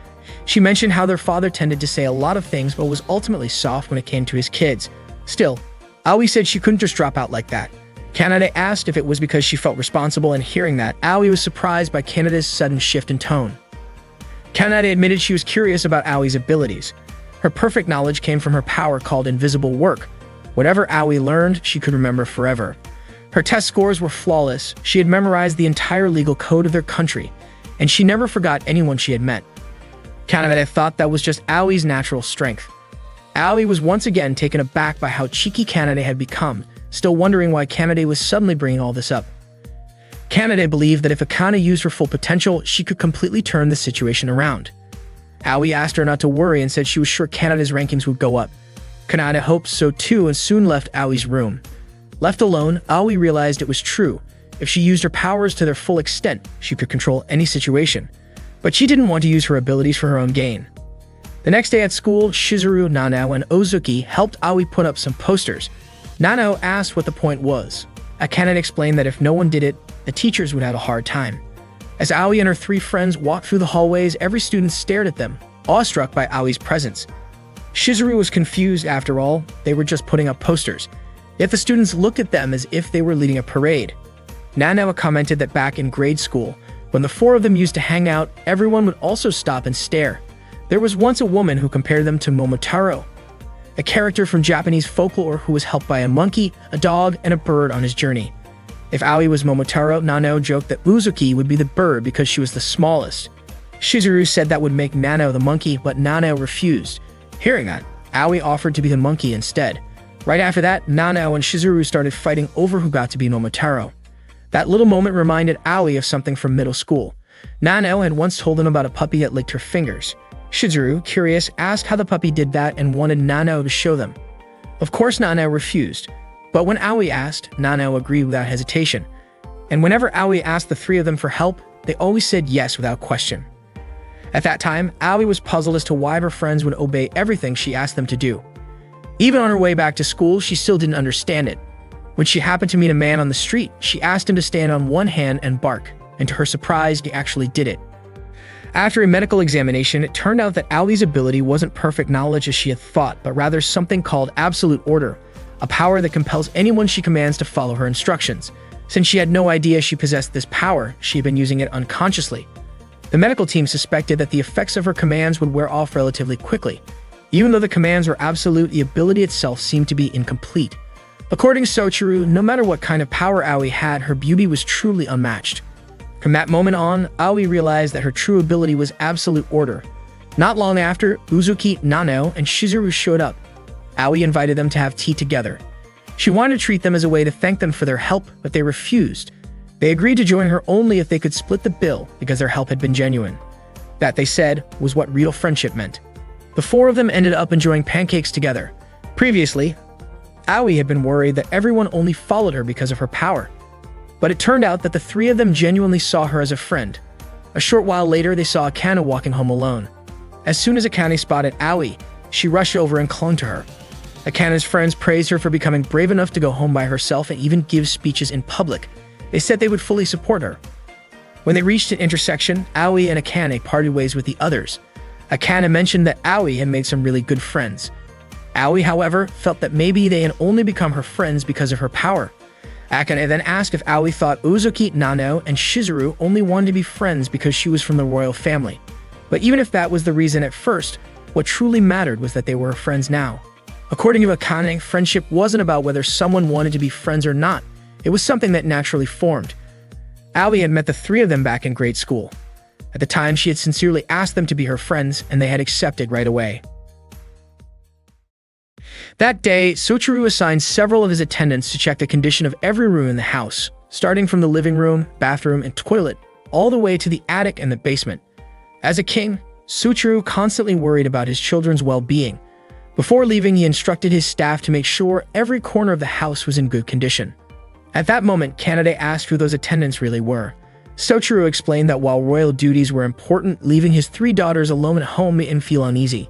She mentioned how their father tended to say a lot of things but was ultimately soft when it came to his kids. Still, Aoi said she couldn't just drop out like that. Kanade asked if it was because she felt responsible, and hearing that, Aoi was surprised by Kanade's sudden shift in tone. Kanade admitted she was curious about Aoi's abilities. Her perfect knowledge came from her power called invisible work. Whatever Aoi learned, she could remember forever. Her test scores were flawless. She had memorized the entire legal code of their country, and she never forgot anyone she had met. Kanade thought that was just Aoi's natural strength. Aoi was once again taken aback by how cheeky Kanade had become, still wondering why Kanade was suddenly bringing all this up. Kanade believed that if Akane used her full potential, she could completely turn the situation around. Aoi asked her not to worry and said she was sure Kanade's rankings would go up. Kanade hoped so too and soon left Aoi's room. Left alone, Aoi realized it was true. If she used her powers to their full extent, she could control any situation. But she didn't want to use her abilities for her own gain. The next day at school, Shizuru, Nanao, and Ozuki helped Aoi put up some posters. Nanao asked what the point was. Akane explained that if no one did it, the teachers would have a hard time. As Aoi and her three friends walked through the hallways, every student stared at them, awestruck by Aoi's presence. Shizuru was confused. After all, they were just putting up posters. Yet the students looked at them as if they were leading a parade. Nanao commented that back in grade school, when the four of them used to hang out, everyone would also stop and stare. There was once a woman who compared them to Momotaro, a character from Japanese folklore who was helped by a monkey, a dog, and a bird on his journey. If Aoi was Momotaro, Nanao joked that Uzuki would be the bird because she was the smallest. Shizuru said that would make Nanao the monkey, but Nanao refused. Hearing that, Aoi offered to be the monkey instead. Right after that, Nanao and Shizuru started fighting over who got to be Momotaro. That little moment reminded Aoi of something from middle school. Nanao had once told them about a puppy that licked her fingers. Shizuru, curious, asked how the puppy did that and wanted Nanao to show them. Of course, Nanao refused. But when Aoi asked, Nanao agreed without hesitation. And whenever Aoi asked the three of them for help, they always said yes without question. At that time, Aoi was puzzled as to why her friends would obey everything she asked them to do. Even on her way back to school, she still didn't understand it. When she happened to meet a man on the street, she asked him to stand on one hand and bark, and to her surprise, he actually did it. After a medical examination, it turned out that Aoi's ability wasn't perfect knowledge as she had thought, but rather something called absolute order, a power that compels anyone she commands to follow her instructions. Since she had no idea she possessed this power, she had been using it unconsciously. The medical team suspected that the effects of her commands would wear off relatively quickly. Even though the commands were absolute, the ability itself seemed to be incomplete. According to Sochuru, no matter what kind of power Aoi had, her beauty was truly unmatched. From that moment on, Aoi realized that her true ability was absolute order. Not long after, Uzuki, Nanao, and Shizuru showed up. Aoi invited them to have tea together. She wanted to treat them as a way to thank them for their help, but they refused. They agreed to join her only if they could split the bill because their help had been genuine. That, they said, was what real friendship meant. The four of them ended up enjoying pancakes together. Previously, Aoi had been worried that everyone only followed her because of her power. But it turned out that the three of them genuinely saw her as a friend. A short while later, they saw Akane walking home alone. As soon as Akane spotted Aoi, she rushed over and clung to her. Akane's friends praised her for becoming brave enough to go home by herself and even give speeches in public. They said they would fully support her. When they reached an intersection, Aoi and Akane parted ways with the others. Akane mentioned that Aoi had made some really good friends. Aoi, however, felt that maybe they had only become her friends because of her power. Akane then asked if Aoi thought Uzuki, Nanao, and Shizuru only wanted to be friends because she was from the royal family. But even if that was the reason at first, what truly mattered was that they were friends now. According to Akane, friendship wasn't about whether someone wanted to be friends or not. It was something that naturally formed. Aoi had met the three of them back in grade school. At the time, she had sincerely asked them to be her friends, and they had accepted right away. That day, Sochuru assigned several of his attendants to check the condition of every room in the house, starting from the living room, bathroom, and toilet, all the way to the attic and the basement. As a king, Sochuru constantly worried about his children's well-being. Before leaving, he instructed his staff to make sure every corner of the house was in good condition. At that moment, Kanade asked who those attendants really were. Sochuru explained that while royal duties were important, leaving his three daughters alone at home made him feel uneasy.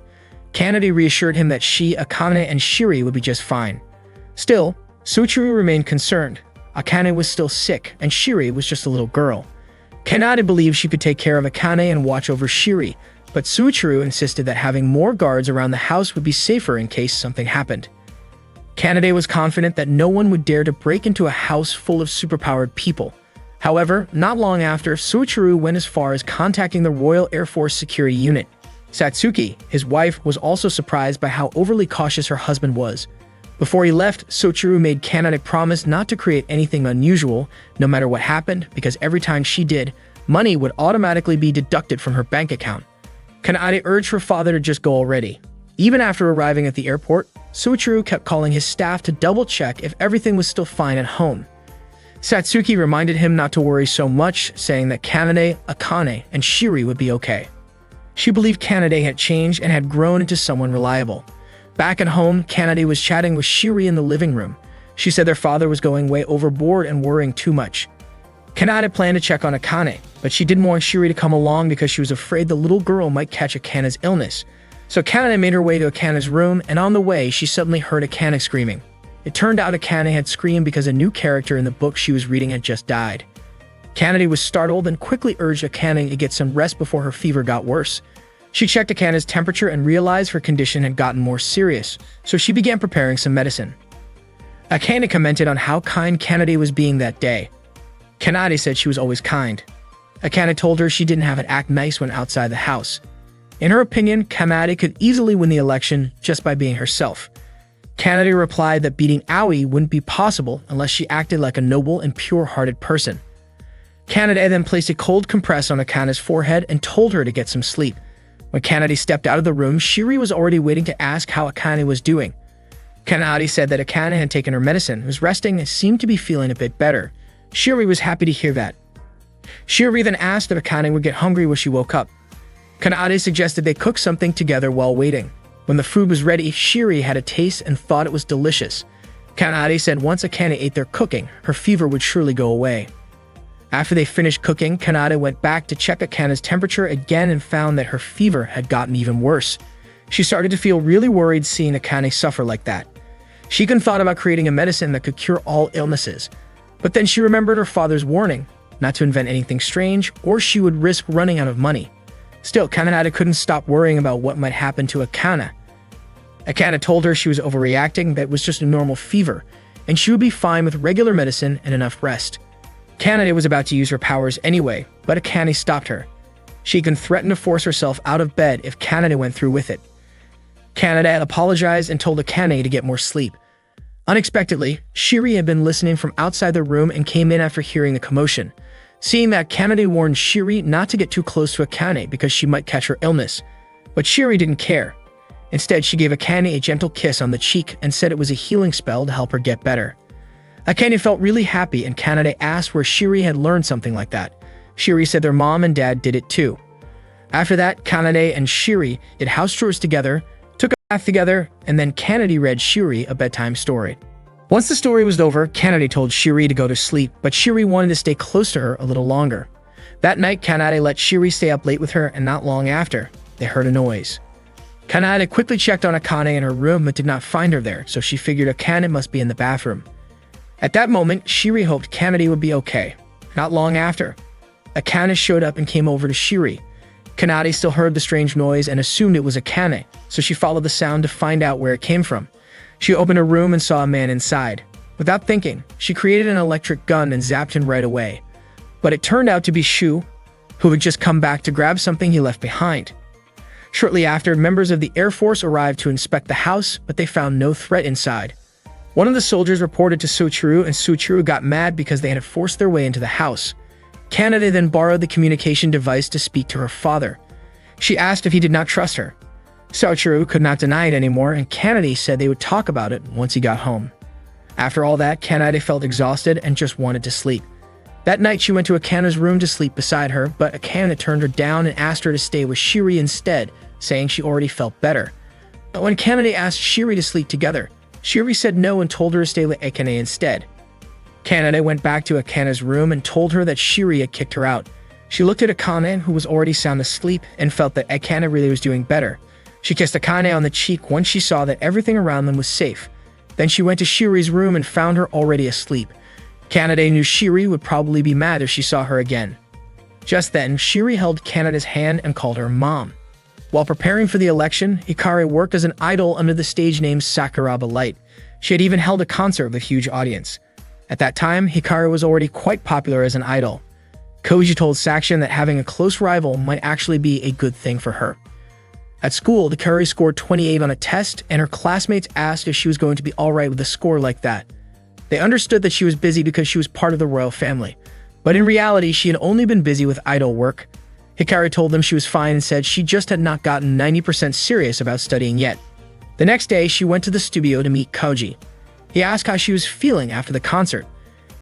Kanade reassured him that she, Akane, and Shiri would be just fine. Still, Sochuru remained concerned. Akane was still sick, and Shiri was just a little girl. Kanade believed she could take care of Akane and watch over Shiri, but Sochuru insisted that having more guards around the house would be safer in case something happened. Kanade was confident that no one would dare to break into a house full of superpowered people. However, not long after, Sochuru went as far as contacting the Royal Air Force Security Unit. Satsuki, his wife, was also surprised by how overly cautious her husband was. Before he left, Sochuru made Kanade promise not to create anything unusual, no matter what happened, because every time she did, money would automatically be deducted from her bank account. Kanade urged her father to just go already. Even after arriving at the airport, Sochuru kept calling his staff to double-check if everything was still fine at home. Satsuki reminded him not to worry so much, saying that Kanade, Akane, and Shiri would be okay. She believed Kanade had changed and had grown into someone reliable. Back at home, Kanade was chatting with Shiri in the living room. She said their father was going way overboard and worrying too much. Kanade planned to check on Akane, but she didn't want Shiri to come along because she was afraid the little girl might catch Akane's illness. So Kanade made her way to Akane's room, and on the way, she suddenly heard Akane screaming. It turned out Akane had screamed because a new character in the book she was reading had just died. Kanade was startled and quickly urged Akane to get some rest before her fever got worse. She checked Akane's temperature and realized her condition had gotten more serious, so she began preparing some medicine. Akane commented on how kind Kanade was being that day. Kanade said she was always kind. Akane told her she didn't have to act nice when outside the house. In her opinion, Kanade could easily win the election just by being herself. Kanade replied that beating Aoi wouldn't be possible unless she acted like a noble and pure-hearted person. Kanade then placed a cold compress on Akane's forehead and told her to get some sleep. When Kanade stepped out of the room, Shiri was already waiting to ask how Akane was doing. Kanade said that Akane had taken her medicine, was resting, and seemed to be feeling a bit better. Shiri was happy to hear that. Shiri then asked if Akane would get hungry when she woke up. Kanade suggested they cook something together while waiting. When the food was ready, Shiri had a taste and thought it was delicious. Kanade said once Akane ate their cooking, her fever would surely go away. After they finished cooking, Kanade went back to check Akane's temperature again and found that her fever had gotten even worse. She started to feel really worried seeing Akane suffer like that. She even thought about creating a medicine that could cure all illnesses. But then she remembered her father's warning, not to invent anything strange, or she would risk running out of money. Still, Kanade couldn't stop worrying about what might happen to Akane. Akane told her she was overreacting, that it was just a normal fever, and she would be fine with regular medicine and enough rest. Kanade was about to use her powers anyway, but Akane stopped her. She even threatened to force herself out of bed if Kanade went through with it. Kanade apologized and told Akane to get more sleep. Unexpectedly, Shiri had been listening from outside the room and came in after hearing the commotion. Seeing that, Kanade warned Shiri not to get too close to Akane because she might catch her illness. But Shiri didn't care. Instead, she gave Akane a gentle kiss on the cheek and said it was a healing spell to help her get better. Akane felt really happy, and Kanade asked where Shiri had learned something like that. Shiri said their mom and dad did it too. After that, Kanade and Shiri did house chores together, took a bath together, and then Kanade read Shiri a bedtime story. Once the story was over, Kanade told Shiri to go to sleep, but Shiri wanted to stay close to her a little longer. That night, Kanade let Shiri stay up late with her, and not long after, they heard a noise. Kanade quickly checked on Akane in her room but did not find her there, so she figured Akane must be in the bathroom. At that moment, Shiri hoped Kanade would be okay. Not long after, Akane showed up and came over to Shiri. Kanade still heard the strange noise and assumed it was Akane, so she followed the sound to find out where it came from. She opened her room and saw a man inside. Without thinking, she created an electric gun and zapped him right away. But it turned out to be Shu, who had just come back to grab something he left behind. Shortly after, members of the Air Force arrived to inspect the house, but they found no threat inside. One of the soldiers reported to Soichiro, and Soichiro got mad because they had forced their way into the house. Kanade then borrowed the communication device to speak to her father. She asked if he did not trust her. Soichiro could not deny it anymore, and Kanade said they would talk about it once he got home. After all that, Kanade felt exhausted and just wanted to sleep. That night, she went to Akane's room to sleep beside her, but Akane turned her down and asked her to stay with Shiri instead, saying she already felt better. But when Kanade asked Shiri to sleep together, Shiri said no and told her to stay with Akane instead. Kanade went back to Akane's room and told her that Shiri had kicked her out. She looked at Akane, who was already sound asleep, and felt that Akane really was doing better. She kissed Akane on the cheek once she saw that everything around them was safe. Then she went to Shiri's room and found her already asleep. Kanade knew Shiri would probably be mad if she saw her again. Just then, Shiri held Kanade's hand and called her Mom. While preparing for the election, Hikari worked as an idol under the stage name Sakuraba Light. She had even held a concert with a huge audience. At that time, Hikari was already quite popular as an idol. Koji told Sakshin that having a close rival might actually be a good thing for her. At school, Hikari scored 28 on a test, and her classmates asked if she was going to be alright with a score like that. They understood that she was busy because she was part of the royal family. But in reality, she had only been busy with idol work. Hikari told them she was fine and said she just had not gotten 90% serious about studying yet. The next day, she went to the studio to meet Koji. He asked how she was feeling after the concert,